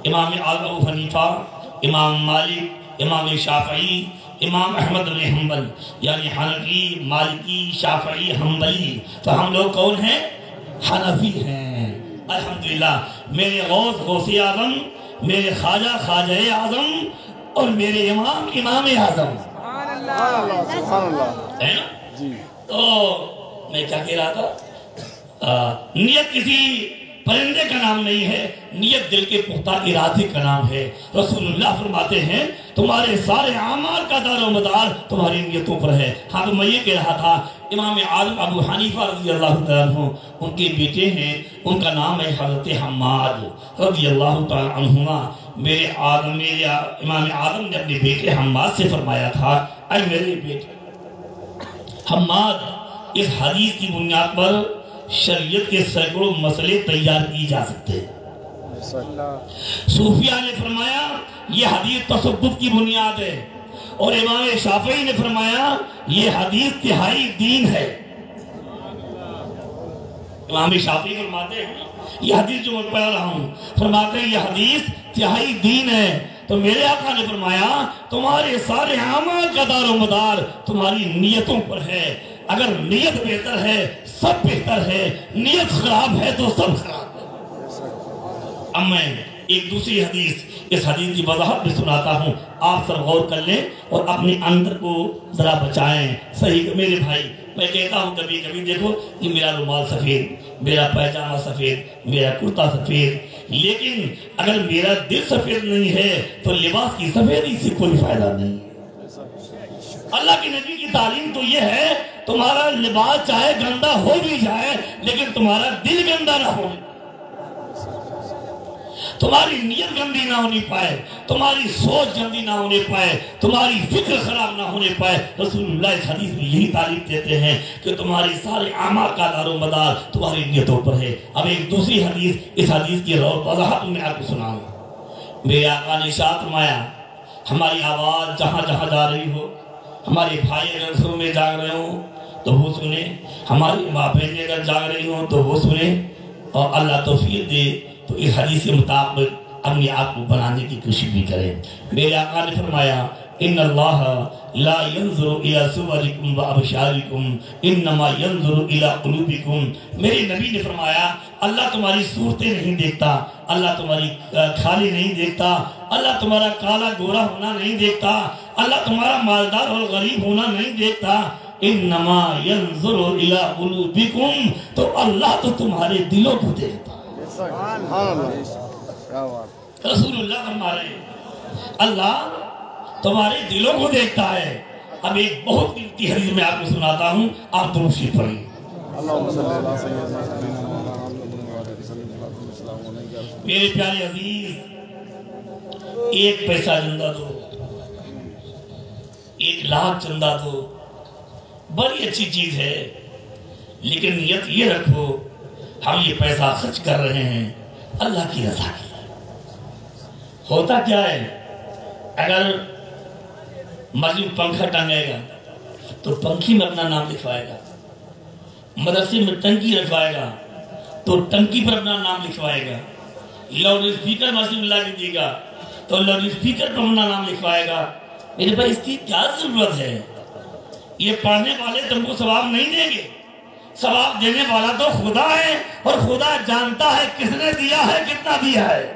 امام اعظم ابو حنیفہ، امام مالک، امام شافعی، امام احمد بن حنبل، یعنی حنفی، مالکی، شافعی، حنبلی۔ تو ہم لوگ کون ہیں؟ حنفی ہیں۔ الحمدللہ میرے غوث اعظم، میرے خواجہ خواجہ اعظم اور میرے امام امام اعظم، سبحان اللہ سبحان اللہ۔ ہے نا؟ جی۔ تو میں کیا کہہ رہا تھا؟ نیت کسی پرندے کا نام نہیں ہے، نیت دل کے پختہ ارادے کا نام ہے۔ رسول اللہ فرماتے ہیں تمہارے سارے اعمال کا دار و مدار تمہاری نیتوں پر ہے۔ ہاں تو میں یہ کہہ رہا تھا امام اعظم ابو حنیفہ رضی اللہ تعالیٰ عنہ، ان کے بیٹے ہیں، ان کا نام ہے حضرت حماد رضی اللہ تعالیٰ عنہما۔ میرے امام اعظم نے اپنے بیٹے حماد سے فرمایا تھا، اے میرے بیٹے حماد، اس حدیث کی بنیاد پر شریعت کے سینکڑوں مسئلے تیار کی جا سکتے ہیں۔ صوفیہ نے فرمایا یہ حدیث تصوف کی بنیاد ہے، اور امام شافعی نے فرمایا یہ حدیث تہائی دین ہے۔ امام شافعی فرماتے ہیں یہ حدیث جو میں پڑھ رہا ہوں، فرماتے ہیں یہ حدیث تہائی دین ہے۔ تو میرے آقا نے فرمایا تمہارے سارے اعمال کا دار و مدار تمہاری نیتوں پر ہے. اگر نیت بہتر ہے سب بہتر ہے، نیت خراب ہے تو سب خراب ہے. اب میں ایک دوسری حدیث، اس حدیث کی وضاحت بھی سناتا ہوں، آپ سب غور کر لیں اور اپنے اندر کو ذرا بچائیں. صحیح میرے بھائی، میں کہتا ہوں کبھی کبھی دیکھو کہ میرا رومال سفید، میرا پیجامہ سفید، میرا کرتا سفید، لیکن اگر میرا دل سفید نہیں ہے تو لباس کی سفیدی سے کوئی فائدہ نہیں. اللہ کے نبی کی تعلیم تو یہ ہے تمہارا لباس چاہے گندا ہو بھی جائے لیکن تمہارا دل گندا نہ ہو، تمہاری نیت گندی نہ ہونی پائے، تمہاری سوچ گندی نہ ہونے پائے، تمہاری فکر خراب نہ ہونے پائے. رسول اللہ اس حدیث میں یہی تعلیم دیتے ہیں کہ تمہاری سارے اعمال کا دار و مدار تمہاری نیتوں پر ہے. اب ایک دوسری حدیث، اس حدیث کی وضاحت میں آپ کو سناؤں. میرے آقا نے ارشاد فرمایا ہماری آواز جہاں جہاں جا رہی ہو، ہمارے بھائی اگر گھروں میں جاگ رہے ہوں تو وہ سنیں، ہماری ماں بہنیں اگر جاگ رہی ہوں تو وہ سنیں، اور اللہ توفیق دے تو اس حدیث کے مطابق اپنے آپ کو بنانے کی کوشش بھی کریں. میرے آقا نے فرمایا ان اللہ لا ينظر الى صورکم و ابشارکم انما ينظر الى قلوبکم. میرے نبی نے فرمایا اللہ تمہاری صورتیں نہیں دیکھتا، اللہ تمہاری کھالی نہیں دیکھتا، اللہ تمہارا کالا گورا ہونا نہیں دیکھتا، اللہ تمہارا مالدار اور غریب ہونا نہیں دیکھتا، انما ينظر الى قلوبکم. تو اللہ تو تمہارے دلوں کو دیکھتا. رسول اللہ فرما رہے ہیں اللہ تمہارے دلوں کو دیکھتا ہے. اب ایک بہت قیمتی حدیث میں آپ کو سناتا ہوں، آپ درود شریف پڑھیں. میرے پیارے عزیز، ایک پیسہ چندہ دو، 1 لاکھ چندہ دو، بڑی اچھی چیز ہے، لیکن نیت یہ رکھو ہم یہ پیسہ خرچ کر رہے ہیں اللہ کی رضا کے لیے. ہوتا کیا ہے اگر مسجد پنکھا ٹنگے گا تو پنکھی میں اپنا نام لکھوائے گا، مدرسے میں ٹنکی رکھوائے گا تو ٹنکی پر اپنا نام لکھوائے گا، لاؤڈ اسپیکر مسجد میں لا کے دے گا تو لاؤڈ اسپیکر پر اپنا نام لکھوائے گا. میرے بھائی اس کی کیا ضرورت ہے؟ یہ پڑھنے والے تم کو ثواب نہیں دیں گے، ثواب دینے والا تو خدا ہے، اور خدا جانتا ہے کس نے دیا ہے، کتنا دیا ہے.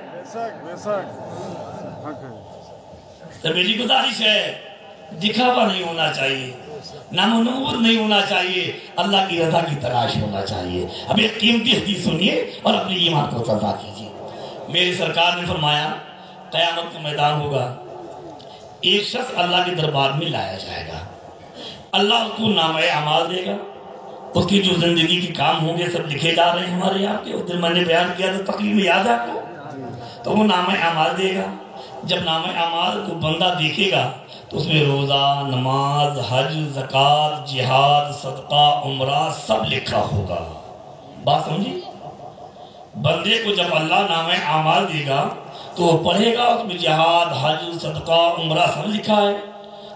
تو میری گزارش ہے دکھاوا نہیں ہونا چاہیے، نامنور نہیں ہونا چاہیے، اللہ کی رضا کی تلاش ہونا چاہیے. اب ایک قیمتی حدیث سنیے اور اپنے ایمان کو تازہ کیجیے. میری سرکار نے فرمایا قیامت کا میدان ہوگا، ایک شخص اللہ کے دربار میں لایا جائے گا، اللہ اس کو نامہ اعمال دے گا، اس کی جو زندگی کے کام ہوں گے سب لکھے جا رہے ہیں ہمارے یہاں کے. اس دن میں نے بیان کیا تو تقریر میں یاد ہے آپ کو، تو وہ نامہ اعمال دے گا. جب نامہ اعمال کو بندہ دیکھے گا تو اس میں روزہ، نماز، حج، زکوٰۃ، جہاد، صدقہ، عمرہ سب لکھا ہوگا. بات سمجھی؟ بندے کو جب اللہ نامہ اعمال دے گا تو وہ پڑھے گا، اس میں جہاد، حج، صدقہ، عمرہ سب لکھا ہے.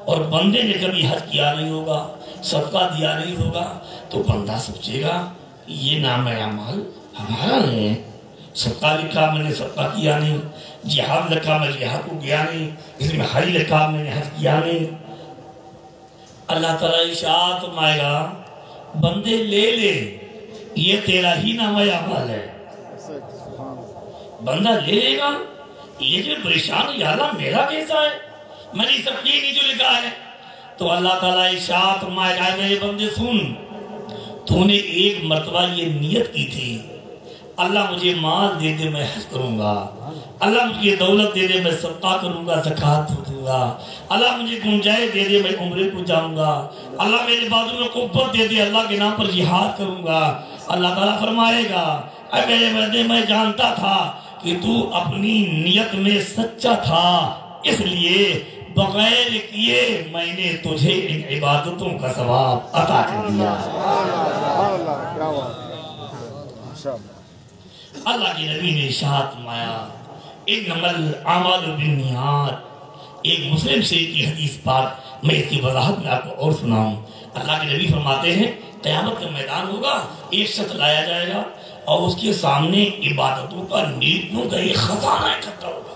اور بندے نے کبھی حج کیا نہیں ہوگا، صدقہ دیا نہیں ہوگا، تو بندہ سوچے گا یہ نامہ اعمال ہمارا نہیں ہے. صدقہ لکھا میں نے صدقہ کیا نہیں، جہاد لکھا میں جہاد کو گیا نہیں، اس میں حج لکھا میں نے حج کیا نہیں. اللہ تعالیٰ ارشاد فرمائے گا بندے لے لے یہ تیرا ہی نامہ اعمال ہے. بندہ لے لے گا لیکن پریشان، یا اللہ میرا کیسا ہے، میں نے سب کی نہیں جو لکھا ہے. تو اللہ تعالیٰ ارشاد فرمائے گا میرے بندے سن، تو نے ایک مرتبہ یہ نیت کی تھی اللہ مجھے مال دے دے میں حج کروں گا، اللہ مجھے دولت دے دے میں صدقہ کروں گا، زکوٰۃ دوں گا، اللہ مجھے گنجائش دے دے میں عمرے کو جاؤں گا، اللہ میرے بازو میں قوت دے دے اللہ کے نام پر جہاد کروں گا. اللہ تعالیٰ فرمائے گا اے میرے بندے میں جانتا تھا کہ تو اپنی نیت میں سچا تھا، اس لیے بغیر کیے میں نے تجھے ان عبادتوں کا ثواب عطا کر دیا. اللہ کے نبی نے ارشاد فرمایا انما الاعمال بالنیات. ایک مسلم شریف کی حدیث پاک میں اس کی وضاحت میں آپ کو اور سناؤں. اللہ کے نبی فرماتے ہیں قیامت کا میدان ہوگا، ایک شخص لایا جائے گا اور اس کے سامنے عبادتوں کا، نیکیوں کا ایک خزانہ اکٹھا ہوگا.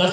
10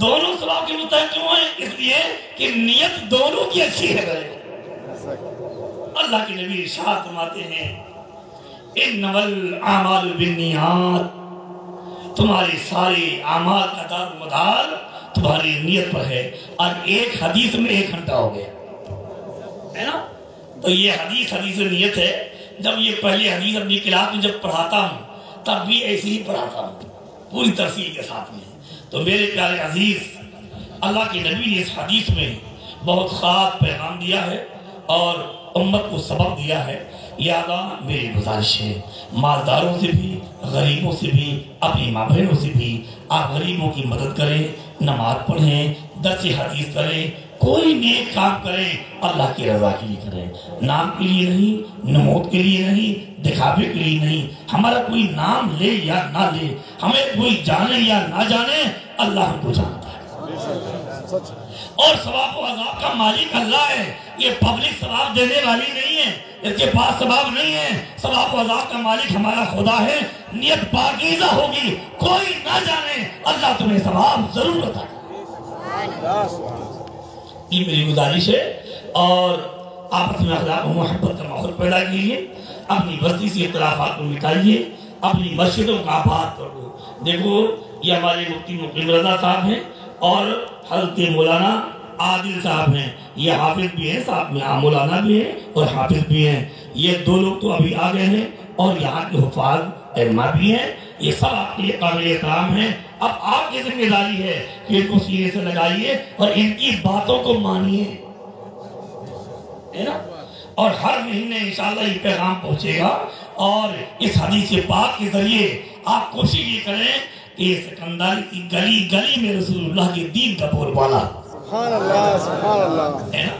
دونوں ثواب کے مستحق کیوں ہیں؟ اس لیے کہ نیت دونوں کی اچھی ہے بھائی۔ اللہ کے نبی ارشاد فرماتے ہیں انما الاعمال بالنیات، تمہارے سارے اعمال کا دار و مدار تمہاری نیت پر ہے۔ اور ایک حدیث میں 1 گھنٹہ ہو گیا ہے نا، تو یہ حدیث نیت ہے۔ جب یہ پہلی حدیث اپنی کلاس میں جب پڑھاتا ہوں تب بھی ایسے ہی پڑھاتا ہوں پوری تفصیل کے ساتھ میں۔ تو میرے پیارے عزیز، اللہ کے نبی نے اس حدیث میں بہت خاص پیغام دیا ہے اور امت کو سبق دیا ہے۔ لہذا میری گزارش ہے مالداروں سے بھی، غریبوں سے بھی، اپنی ماں بہنوں سے بھی آپ غریبوں کی مدد کریں، نماز پڑھیں، درس حدیث کریں، کوئی نیک کام کریں اللہ کی رضا کے لیے کریں، نام کے لیے نہیں، نمود کے لیے نہیں، دکھاوے کے لیے نہیں۔ ہمارا کوئی نام لے یا نہ لے، ہمیں کوئی جانے یا نہ جانے، اللہ ہم کو جانتا ہے اور ثواب و عذاب کا مالک اللہ ہے۔ یہ پبلک ثواب دینے والی نہیں ہے، اس کے پاس ثواب نہیں ہے۔ ثواب و عذاب کا مالک ہمارا خدا ہے۔ نیت پاکیزہ ہوگی، کوئی نہ جانے، اللہ تمہیں ثواب ضرور عطا کرے۔ یہ میری گزارش ہے اور آپس میں اخلاق و محبت کا ماحول پیدا کیجیے، اپنی بستی سے اختلافات کو مٹائیے، اپنی مسجدوں کا آباد کرو۔ دیکھو یہ ہمارے مفتی مقیم رضا صاحب ہیں اور حضرت مولانا عادل صاحب ہیں، یہ حافظ بھی ہیں، ساتھ میں مولانا بھی ہیں اور حافظ بھی ہیں۔ یہ 2 لوگ تو ابھی آ گئے ہیں اور یہاں کے حفاظ علماء بھی ہیں، یہ سب آپ کے لیے قابل احترام ہیں۔ اب آپ کی ذمہ داری ہے کہ ان کو سینے سے لگائیے اور ان کی باتوں کو مانیے، ہے نا؟ اور ہر مہینے انشاءاللہ یہ پیغام پہنچے گا اور اس حدیث پاک کے ذریعے آپ کوشش یہ کریں کہ سکندر کی گلی گلی میں رسول اللہ کے دین کا بول بالا، سبحان اللہ سبحان اللہ، ہے نا؟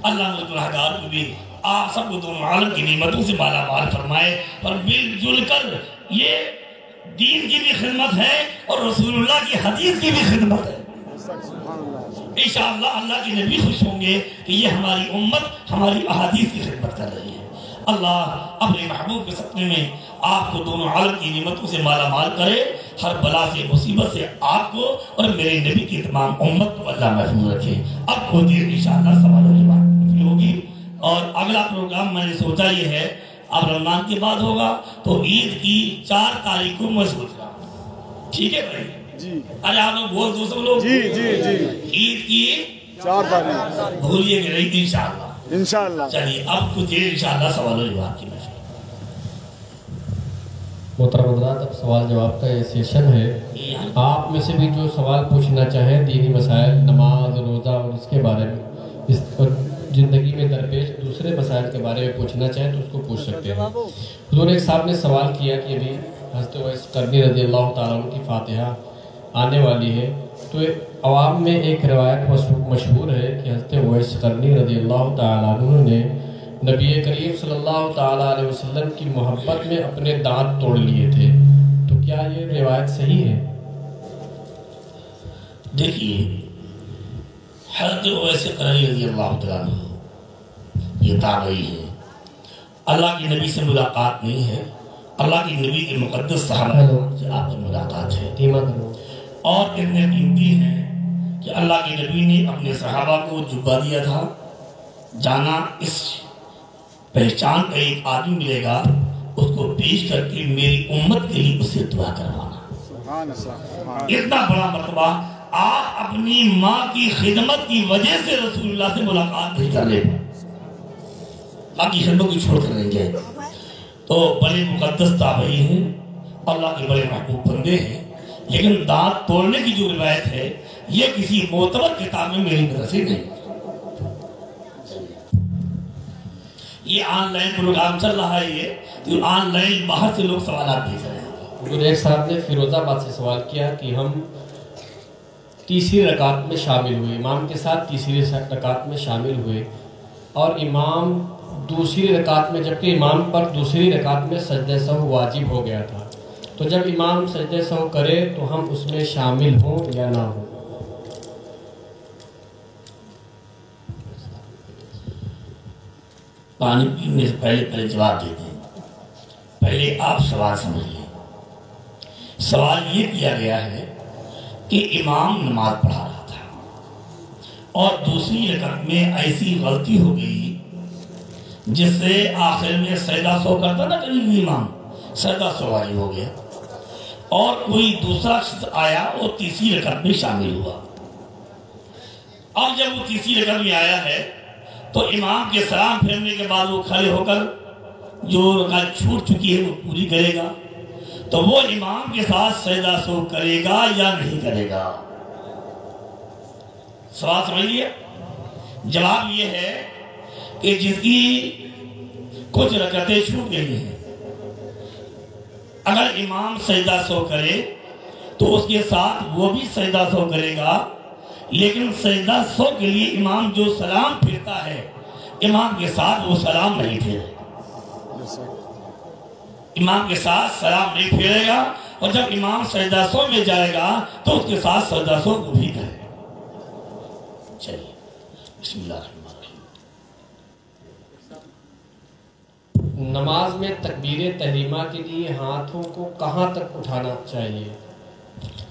اللہ نے گناہگار کو بھی آپ سب کو دونوں عالم کی نعمتوں سے مالا مال فرمائے اور مل جل کر یہ دین کی بھی خدمت ہے اور رسول اللہ کی حدیث کی بھی خدمت ہے۔ انشاءاللہ اللہ کے نبی خوش ہوں گے کہ یہ ہماری امت ہماری احادیث کی خدمت کر رہی ہے۔ اللہ اپنے محبوب کے سپنے میں آپ کو دونوں عالم کی نعمتوں سے مالا مال کرے، ہر بلا سے مصیبت سے آپ کو اور میرے نبی کی تمام امت کو اللہ محفوظ رکھے۔ اب کو دیر انشاءاللہ سوال و جواب ہوگی اور اگلا پروگرام میں نے سوچا یہ ہے اب رمضان کے بعد ہوگا تو عید کی 4 تاریخ کو میں سوچ رہا ہوں، ٹھیک ہے بھائی؟ جی ارے آپ لوگ بول دو سب لوگ جی جی جی عید کی 4 تاریخ بھولیے کہ نہیں انشاءاللہ انشاءاللہ۔ چلیے اب کچھ دیر انشاءاللہ سوال و جواب کی بات۔ محترم حضرات، اب سوال جواب کا یہ سیشن ہے۔ آپ میں سے بھی جو سوال پوچھنا چاہیں دینی مسائل، نماز، روزہ اور اس کے بارے میں، اس زندگی میں درپیش دوسرے مسائل کے بارے میں پوچھنا چاہیں تو اس کو پوچھ سکتے ہیں۔ حضور ایک صاحب نے سوال کیا کہ ابھی حضرت اویس قرنی رضی اللہ تعالیٰ عنہ کی فاتحہ آنے والی ہے، تو عوام میں ایک روایت مشہور ہے کہ حضرت اویس قرنی رضی اللہ تعالیٰ عنہ نے نبی کریم صلی اللہ تعالیٰ علیہ وسلم کی محبت میں اپنے دانت توڑ لیے تھے، تو کیا یہ روایت صحیح ہے؟ دیکھیے حضرت اویس قرنی رضی اللہ تعالیٰ عنہ یہ تابعی ہے، اللہ کے نبی سے ملاقات نہیں ہے، اللہ کے نبی کے مقدس صحابہ سے آپ کی ملاقات ہے اور اتنے قیمتی ہیں کہ اللہ کے نبی نے اپنے صحابہ کو جبہ دیا تھا، جانا اس پہچان کا ایک آدمی ملے گا اس کو پیش کر کے میری امت کے لیے اسے دعا کروانا۔ اتنا بڑا مرتبہ آپ اپنی ماں کی خدمت کی وجہ سے رسول اللہ سے ملاقات نہیں کر لے، باقی خدمت کو چھوڑ کر نہیں گئے، تو بڑے مقدس تابعی ہیں، اللہ کے بڑے محبوب بندے ہیں، لیکن دانت توڑنے کی جو روایت ہے یہ کسی معتبر کتاب میں میری نظر سے نہیں۔ یہ آن لائن پروگرام چل رہا ہے، یہ آن لائن باہر سے لوگ سوالات بھیج رہے ہیں۔ حضور ایک صاحب نے فیروز آباد سے سوال کیا کہ ہم تیسری رکعت میں شامل ہوئے، امام کے ساتھ تیسری رکعت میں شامل ہوئے اور امام دوسری رکعت میں، جبکہ امام پر دوسری رکعت میں سجدہ سہو واجب ہو گیا تھا، تو جب امام سجدہ سہو کرے تو ہم اس میں شامل ہوں یا نہ ہوں؟ پانی پینے سے پہلے جواب دیتے ہیں، پہلے آپ سوال سمجھ لیں۔ سوال یہ کیا گیا ہے کہ امام نماز پڑھا رہا تھا اور دوسری رکعت میں ایسی غلطی ہو گئی جس سے آخر میں سجدہ سو کرتا نا کبھی امام سجدہ سوائی ہو گیا اور کوئی دوسرا شخص آیا اور تیسری رکعت میں شامل ہوا. اب جب وہ تیسری رکعت میں آیا ہے تو امام کے سلام پھیرنے کے بعد وہ کھڑے ہو کر جو رکعت چھوٹ چکی ہے وہ پوری کرے گا. تو وہ امام کے ساتھ سجدہ سو کرے گا یا نہیں کرے گا؟ سوال سمجھیے. جواب یہ ہے کہ جس کی کچھ رکعتیں چھوٹ گئی ہیں اگر امام سجدہ سو کرے تو اس کے ساتھ وہ بھی سجدہ سو کرے گا، لیکن سجدہ سو کے لیے امام جو سلام پھیرتا ہے امام کے ساتھ وہ سلام نہیں پھیرے گا. امام کے ساتھ سلام نہیں پھیرے گا اور جب امام سجدہ سو میں جائے گا تو اس کے ساتھ سجدہ سو وہ بھی کرے گا. چلیے بسم اللہ الرحمن الرحیم. نماز میں تکبیر تحریمہ کے لیے ہاتھوں کو کہاں تک اٹھانا چاہیے؟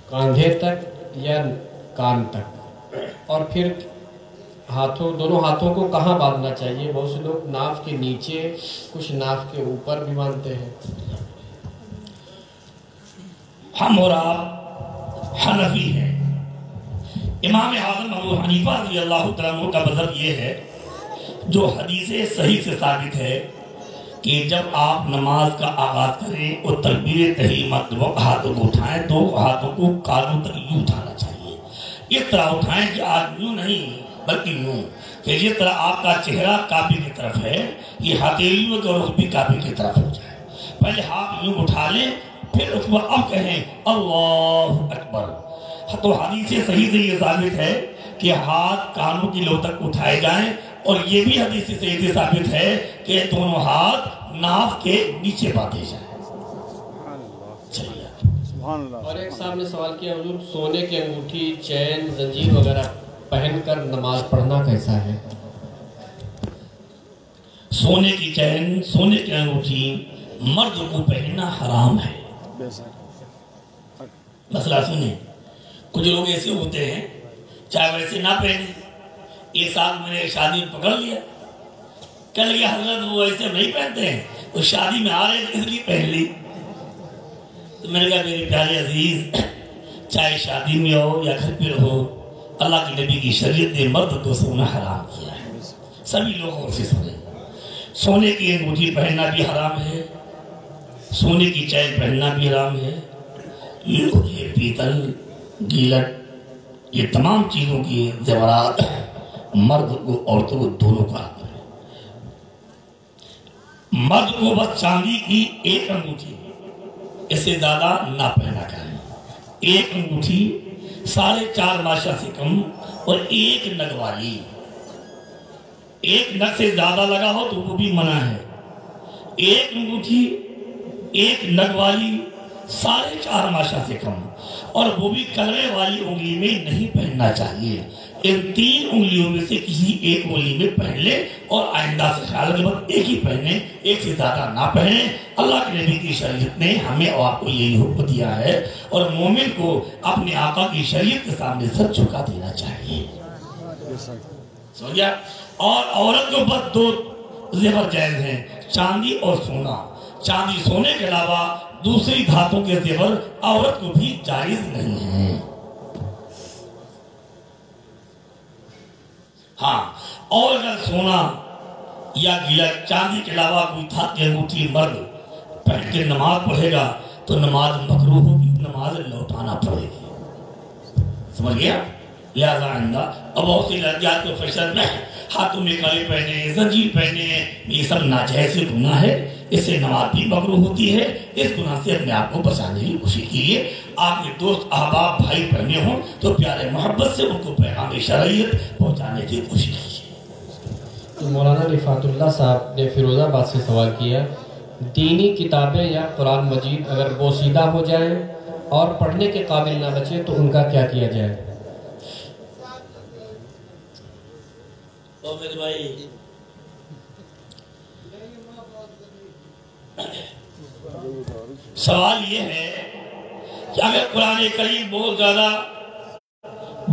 کاندھے تک یا کان تک؟ اور پھر دونوں ہاتھوں کو کہاں باندھنا چاہیے؟ بہت سے لوگ ناف کے نیچے، کچھ ناف کے اوپر بھی باندھتے ہیں. ہم اور آپ حنفی ہیں. امام اعظم ابو حنیفہ رضی اللہ تعالیٰ عنہ کا مذہب یہ ہے جو حدیث صحیح سے ثابت ہے کہ جب آپ نماز کا آغاز کریں اور تکبیر تحریمہ ہاتھوں کو اٹھائیں تو ہاتھوں کو کانوں تک یوں اٹھانا چاہیے. اس طرح اٹھائیں کہ آج یوں نہیں بلکہ یوں، کہ جس طرح آپ کا چہرہ کعبے کی طرف ہے یہ ہتھیلیوں کا رخ بھی کعبے کی طرف ہو جائے. پہلے ہاتھ یوں اٹھا لیں پھر اس پر اب کہیں اللہ اکبر. تو حدیث صحیح سے یہ ثابت ہے کہ ہاتھ کانوں کی لو تک اٹھائے جائیں اور یہ بھی حدیث صحیح سے ثابت ہے کہ دونوں ہاتھ ناف کے نیچے باندھے جائیں. چلیے. سبحان اللہ. اور ایک صاحب نے سوال کیا حضور سونے کی انگوٹھی، چین، زنجیر وغیرہ پہن کر نماز پڑھنا کیسا ہے؟ سونے کی چین، سونے کی انگوٹھی مرد کو پہننا حرام ہے. بے شک. مسئلہ سنیں. کچھ لوگ ایسے ہوتے ہیں چاہے ویسے نہ پہنے. ایک سال میں نے شادی میں پکڑ لیا، کہہ لگا حضرت وہ ایسے نہیں پہنتے ہیں، وہ شادی میں آ رہے ہیں اس لیے پہن لی. تو میں نے کہا میرے پیارے عزیز چاہے شادی میں ہو یا گھر پہ ہو اللہ کے نبی کی شریعت نے مرد کو سونا حرام کیا ہے. سبھی لوگوں سے سنیں. سونے کی انگوٹھی پہننا بھی حرام ہے، سونے کی چین پہننا بھی حرام ہے. یہ پیتل، گیلٹ، یہ تمام چیزوں کی زیورات مرد کو عورتوں کو دونوں کا حق ہے. مرد کو بس چاندی کی ایک انگوٹھی، اس سے زیادہ نہ پہنا کریں. ایک انگوٹھی 4.5 ماشا سے کم اور ایک نگ والی. ایک نگ سے زیادہ لگا ہو تو وہ بھی منع ہے. ایک انگوٹھی ایک نگ والی 4.5 ماشا سے کم اور وہ بھی کلوے والی انگلی میں نہیں پہننا چاہیے. ان 3 انگلیوں میں سے کسی ایک انگلی میں پہن لے اور آئندہ سے خیال کے بعد ایک ہی پہنے، ایک سے زیادہ نہ پہنے. اللہ کے نبی کی شریعت نے ہمیں اور آپ کو یہی حکم دیا ہے اور مومن کو اپنے آقا کی شریعت کے سامنے سر جھکا دینا چاہیے. سمجھا؟ اور عورت کو بس 2 زیور جائز ہیں، چاندی اور سونا. چاندی سونے کے علاوہ دوسری دھاتوں کے زیور عورت کو بھی جائز نہیں ہیں. ہاں، اور اگر سونا یا گیلا چاندی کے علاوہ کوئی دھات کی انگوٹھی مرد پہن کے نماز پڑھے گا تو نماز مکروہ ہوگی، نماز لوٹانا پڑے گی. سمجھ گیا؟ لہذا آئندہ اب بہت سی لڑکیاں تو فیشن میں ہاتھوں میں کڑے پہنے، زنجیر پہنے، یہ سب ناجائز گناہ ہے. اس سے نماز بھی مکروہ ہوتی ہے. اس گناہ سے اپنے آپ کو بچانے کی کوشش کیجیے. آپ کے دوست احباب بھائی پہنے ہوں تو پیارے محبت سے ان کو پیغام شرعیت پہنچانے کی کوشش کیجیے. مولانا رفعت اللہ صاحب نے فیروز آباد سے سوال کیا، دینی کتابیں یا قرآن مجید اگر بوسیدہ ہو جائیں اور پڑھنے کے قابل نہ بچے تو ان کا کیا کیا جائے؟ میرے بھائی سوال یہ ہے کہ اگر قرآن کریم بہت زیادہ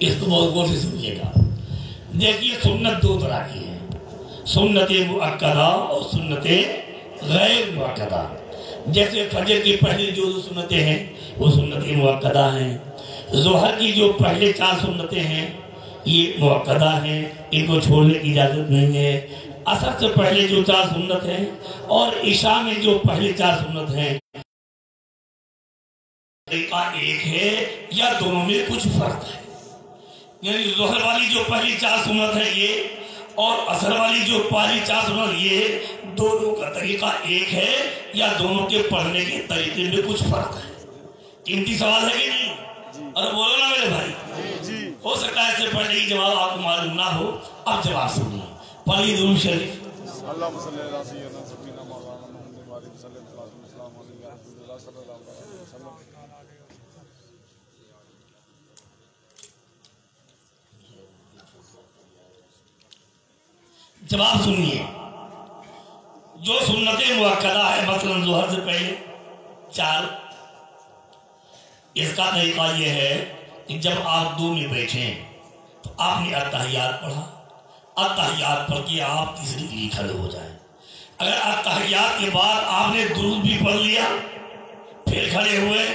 اس کو بہت غور سے سمجھیے گا. دیکھیے سنت دو طرح کی ہے، سنت مؤکدہ اور سنت غیر مؤکدہ. جیسے فجر کی پہلی جو سنتیں ہیں وہ سنت مؤکدہ ہیں، ظہر کی جو پہلے 4 سنتیں ہیں یہ مؤکدہ ہیں، ان کو چھوڑنے کی اجازت نہیں ہے. عصر سے پہلے جو 4 سنت ہیں اور عشاء میں جو پہلے 4 سنت ہیں طریقہ ایک ہے یا دونوں میں کچھ فرق ہے. یعنی ظہر والی جو پہلی 4 سنت ہے یہ اور عصر والی جو پہلی 4 سنت یہ دونوں کا طریقہ ایک ہے یا دونوں کے پڑھنے کے طریقے میں کچھ فرق ہے. قیمتی سوال ہے کہ نہیں؟ اور بولو نا میرے بھائی. ہو سکتا ہے اس سے پہلے ہی جواب آپ کو معلوم نہ ہو. اب جواب سنیے، پڑھیے درود شریف. اللهم صل على سيدنا سيدنا مولانا محمد وعلى اله وصحبه وسلم على رسول الله صلى الله عليه وسلم. جواب سنیے. جو سنت مؤکدہ ہے مثلا ظہر سے پہلے 4، اس کا طریقہ یہ ہے کہ جب آپ 2 میں بیٹھیں تو آپ نے التحیات پڑھا، التحیات پڑھ کے آپ تیسری کے لیے کھڑے ہو جائیں. اگر التحیات کے بعد آپ نے درود بھی پڑھ لیا پھر کھڑے ہوئے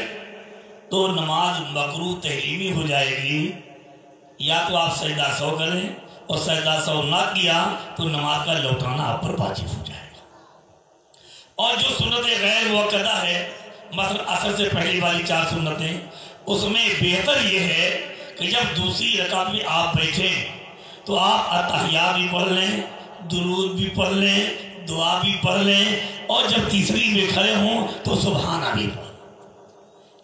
تو نماز مکروہ تحریمی ہو جائے گی. یا تو آپ سجدہ سہو کریں اور سجدہ سہو نہ کیا تو نماز کا لوٹانا آپ پر واجب ہو جائے گا. اور جو سنت غیر مؤکدہ ہے مثلا عصر سے پہلی والی 4 سنتیں، اس میں بہتر یہ ہے کہ جب دوسری رکعت میں آپ بیٹھیں تو آپ التحیات بھی پڑھ لیں، درود بھی پڑھ لیں، دعا بھی پڑھ لیں، اور جب تیسری میں کھڑے ہوں تو سبحانہ بھی پڑھ لیں.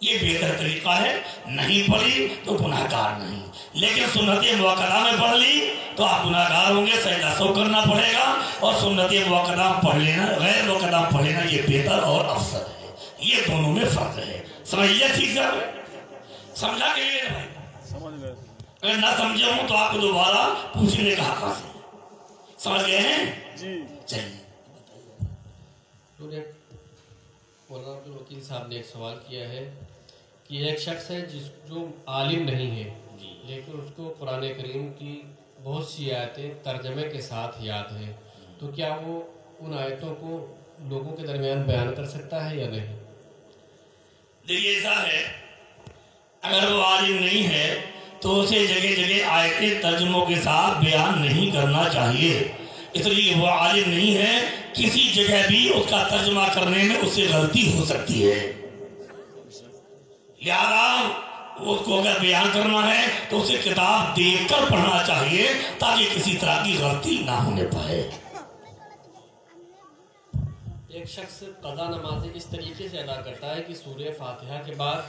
یہ بہتر طریقہ ہے. نہیں پڑھی تو گناہ گار نہیں، لیکن سنت مؤکدہ میں پڑھ لی تو آپ گناہ گار ہوں گے، سجدہ سہو کرنا پڑے گا. اور سنت مؤکدہ پڑھ لینا، غیر مؤکدہ پڑھ لینا یہ بہتر اور افضل ہے. یہ دونوں میں فرق ہے. سمجھیے ٹھیک ہے؟ سمجھا کہ نہیں بھائی؟ سمجھ گئے. اگر نہ سمجھے ہوں تو آپ کو دوبارہ پوچھنے کا حق حاصل ہے. سمجھ گئے ہیں؟ جی. چلیے. مولانا عبدالوکیل صاحب نے ایک سوال کیا ہے کہ ایک شخص ہے جو عالم نہیں ہے لیکن اس کو قرآن کریم کی بہت سی آیتیں ترجمے کے ساتھ یاد ہیں، تو کیا وہ ان آیتوں کو لوگوں کے درمیان بیان کر سکتا ہے یا نہیں؟ دیکھیے ایسا ہے، اگر وہ عالم نہیں ہے تو اسے جگہ جگہ آیتیں ترجموں کے ساتھ بیان نہیں کرنا چاہیے. اس لیے وہ عالم نہیں ہے، کسی جگہ بھی اس کا ترجمہ کرنے میں اس سے غلطی ہو سکتی ہے. لہذا اس کو اگر بیان کرنا ہے تو اسے کتاب دیکھ کر پڑھنا چاہیے تاکہ کسی طرح کی غلطی نہ ہونے پائے. ایک شخص قضا نمازیں اس طریقے سے ادا کرتا ہے کہ سورہ فاتحہ کے بعد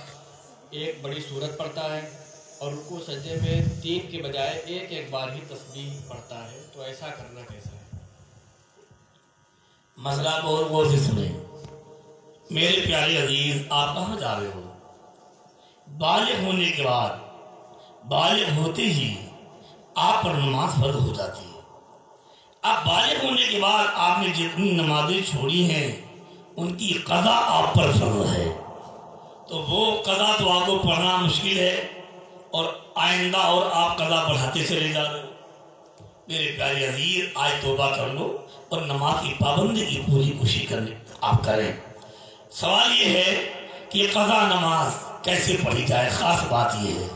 ایک بڑی سورت پڑھتا ہے اور رکوع سجدے میں 3 کے بجائے ایک بار ہی تسبیح پڑھتا ہے، تو ایسا کرنا کیسا ہے؟ مسئلہ بہت غور سے سنیں. میرے پیارے عزیز، آپ کہاں جا رہے ہو؟ بالغ ہونے کے بعد، بالغ ہوتے ہی آپ پر نماز فرض ہو جاتی ہے. اب بالغ ہونے کے بعد آپ نے جتنی نمازیں چھوڑی ہیں ان کی قضا آپ پر فرض ہے، تو وہ قضا تو آپ کو پڑھنا مشکل ہے اور آئندہ اور آپ قضا پڑھاتے چلے جا رہے ہو. میرے پیارے عزیز، آج توبہ کر لو اور نماز کی پابندی کی پوری کوشش کرنے آپ کریں. سوال یہ ہے کہ قضا نماز کیسے پڑھی جائے؟ خاص بات یہ ہے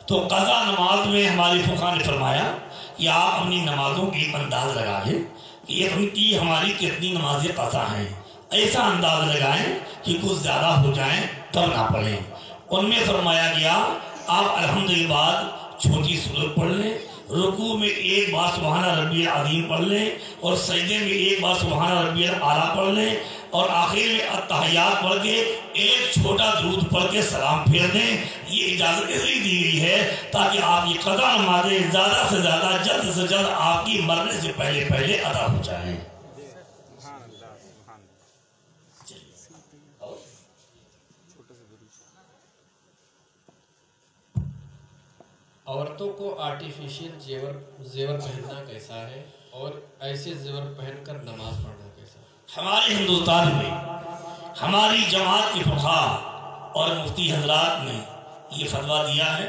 تو قضا نماز میں ہمارے فقہاء نے فرمایا کہ آپ اپنی نمازوں کی ایک انداز لگا لیں کہ ان کی ہماری کتنی نمازیں قضا ہیں. ایسا انداز لگائیں کہ کچھ زیادہ ہو جائیں تب نہ پڑھیں. ان میں فرمایا گیا آپ الحمد کے بعد چھوٹی سورت پڑھ لیں، رکوع میں 1 بار سبحان ربی العظیم پڑھ لیں اور سجدے میں 1 بار سبحان ربی الاعلیٰ پڑھ لیں اور آخر میں التحیات پڑھ کے ایک چھوٹا درود پڑھ کے سلام پھیر دیں. یہ اجازت اس لیے دی گئی ہے تاکہ آپ کی قضا نمازیں زیادہ سے زیادہ جلد سے جلد آپ کی مرنے سے پہلے ادا ہو جائیں. عورتوں کو آرٹیفیشیل زیور پہننا کیسا ہے اور ایسے زیور پہن کر نماز پڑھنا کیسا ہے؟ ہمارے ہندوستان میں ہماری جماعت کے فقہاء اور مفتی حضرات نے یہ فتویٰ دیا ہے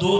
2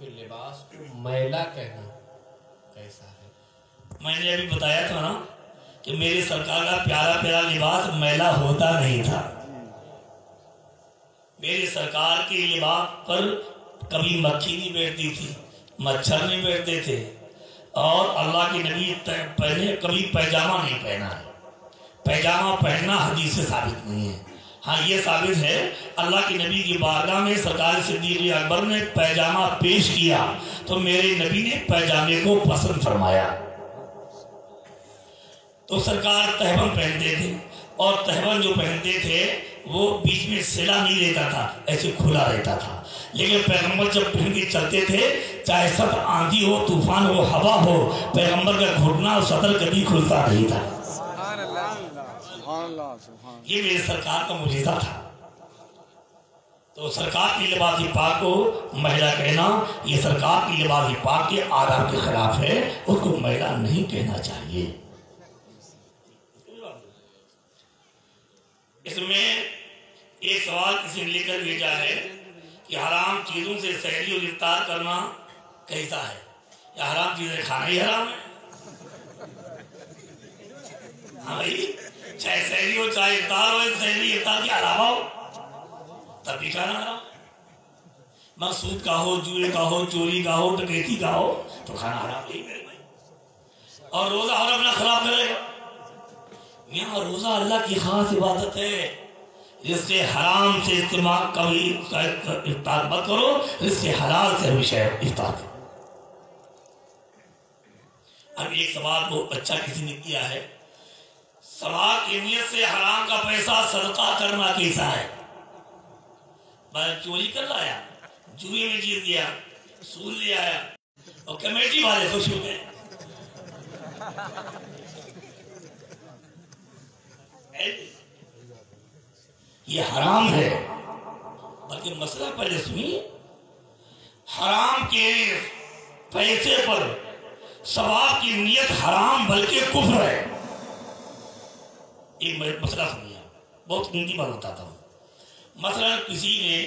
کے لباس کو میلا کہنا کیسا ہے؟ میں نے ابھی بتایا تھا نا کہ میرے سرکار کا پیارا پیارا لباس میلا ہوتا نہیں تھا. میرے سرکار کے لباس پر کبھی مکھی نہیں بیٹھتی تھی، مچھر نہیں بیٹھتے تھے، اور اللہ کے نبی پہلے کبھی پیجامہ نہیں پہنا ہے. پیجامہ پہننا حدیث سے ثابت نہیں ہے. ہاں یہ ثابت ہے اللہ کے نبی کی بارگاہ میں سرکار صدیق اکبر نے پیجامہ پیش کیا تو میرے نبی نے پیجامے کو پسند فرمایا. تو سرکار تہبند پہنتے تھے، اور تہبند جو پہنتے تھے وہ بیچ میں سلا نہیں رہتا تھا، ایسے کھلا رہتا تھا. لیکن پیغمبر جب پہن کے چلتے تھے چاہے سخت آندھی ہو، طوفان ہو، ہوا ہو، پیغمبر کا گھٹنا اور صدر کبھی کھلتا نہیں تھا. یہ میرے سرکار کا معجزہ تھا. تو سرکار کی لباس پاک کو میلا کہنا یہ سرکار کی لباس پاک کے آداب کے خلاف ہے، اس کو میلا نہیں کہنا چاہیے. اس میں ایک سوال کسی نے لکھ کر بھیجا ہے کہ حرام چیزوں سے سحری اور افطار کرنا کیسا ہے؟ یا حرام چیزیں کھانا ہی حرام ہے؟ ہاں بھائی، چاہے سحری ہو چاہے افطار ہو، سحری افطار کے علاوہ ہو تب بھی کھانا حرام. سود کا ہو، جوئے کا ہو، چوری کا ہو، ڈکیتی کا ہو تو کھانا حرام نہیں میرے بھائی. اور روزہ اور اپنا خراب کرے گا. یہاں روزہ اللہ کی خاص عبادت ہے. رزق حرام سے استعمال کبھی افطار مت کرو، رزق حلال سے ہمیشہ افطار کرو. اب ایک سوال بہت اچھا کسی نے کیا ہے، ثواب کی نیت سے حرام کا پیسہ صدقہ کرنا کیسا ہے؟ میں چوری کر لایا، جوئے میں جیت گیا، سود لے آیا اور کمیٹی والے خوش ہو گئے. یہ حرام ہے. بلکہ مسئلہ پہلے سنیے، حرام کے پیسے پر ثواب کی نیت حرام بلکہ کفر ہے. ایک مسئلہ سنیے، بہت قیمتی بات بتاتا ہوں. مثلا کسی نے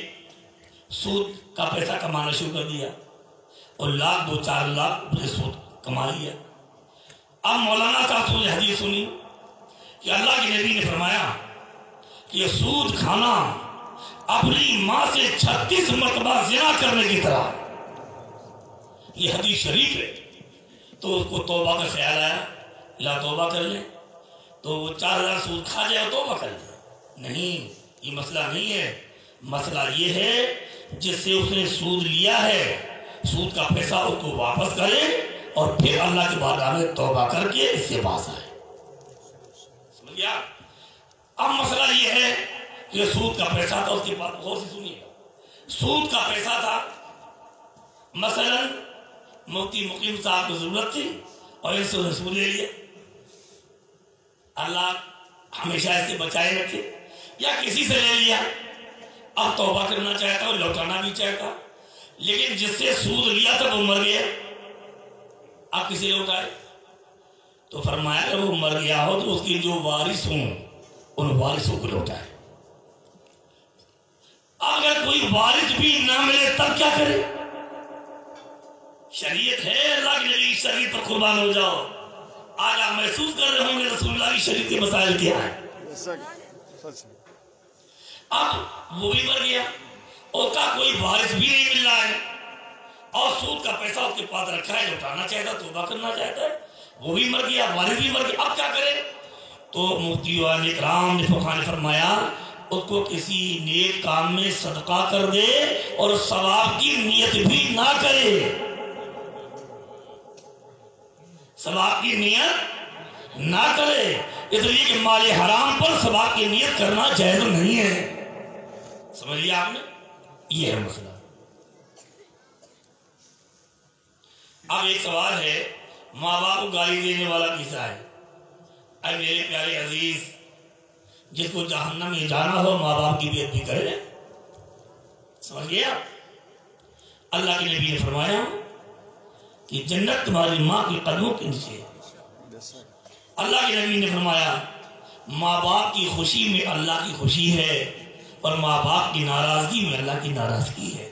سود کا پیسہ کمانا شروع کر دیا اور لاکھ 2-4 لاکھ سود کما لیا. اب مولانا صاحب نے حدیث سنی کہ اللہ کے نبی نے فرمایا کہ یہ سود کھانا اپنی ماں سے 36 مرتبہ زنا کرنے کی طرح. یہ حدیث شریف ہے. تو اس کو توبہ کا خیال آیا، لا توبہ کر لیں تو وہ 4000 سود کھا جائے توبہ کر لیں. نہیں، یہ مسئلہ نہیں ہے. مسئلہ یہ ہے جس سے اس نے سود لیا ہے، سود کا پیسہ اس کو واپس کرے اور پھر اللہ کے بارگاہ میں توبہ کر کے اس سے باز آئے. سمجھ گیا؟ اب مسئلہ یہ ہے کہ سود کا پیسہ تھا، اس کے بعد غور سے سنیے. سود کا پیسہ تھا، مثلا مفتی مقیم صاحب کو ضرورت تھی اور اس سے سود لے لیا. اللہ ہمیشہ اس سے بچائے رکھے. یا کسی سے لے لیا، اب توبہ کرنا چاہتا اور لوٹانا بھی چاہتا، لیکن جس سے سود لیا تھا وہ مر گیا، اب کسی لوٹائے؟ تو فرمایا کہ وہ مر گیا ہو تو اس کی جو وارث ہوں ان وارثوں کو لوٹائے. اگر کوئی وارث بھی نہ ملے تب کیا کرے؟ شریعت ہے، اللہ کے نبی شریعت پر قربان ہو جاؤ. آج آپ محسوس کر رہے ہوں گے رسول اللہ کی شریعت کے مسائل کیا ہے. اب وہ بھی مر گیا، اس کا کوئی وارث بھی نہیں مل رہا ہے، اور سود کا پیسہ اس کے پاس رکھا ہے، لوٹانا چاہتا، توبہ کرنا چاہتا ہے، وہ بھی مر گیا، وارث بھی مر گیا. اب کیا کرے؟ تو مفتیان اکرام نے فقہ نے فرمایا اس کو کسی نیک کام میں صدقہ کر دے اور ثواب کی نیت بھی نہ کرے. ثواب کی نیت نہ کرے، اس لیے کہ مال حرام پر ثواب کی نیت کرنا جائز نہیں ہے. سمجھ لیا آپ نے؟ یہ ہے مسئلہ. اب ایک سوال ہے، ماں باپ کو گالی دینے والا کیسا ہے؟ اے میرے پیارے عزیز، جس کو جہنم میں جانا ہو ماں باپ کی بے ادبی کرے. سمجھ گیا؟ اللہ کے نبی نے فرمایا کہ جنت تمہاری ماں کے قدموں کے نیچے. اللہ کے نبی نے فرمایا ماں باپ کی خوشی میں اللہ کی خوشی ہے اور ماں باپ کی ناراضگی میں اللہ کی ناراضگی ہے.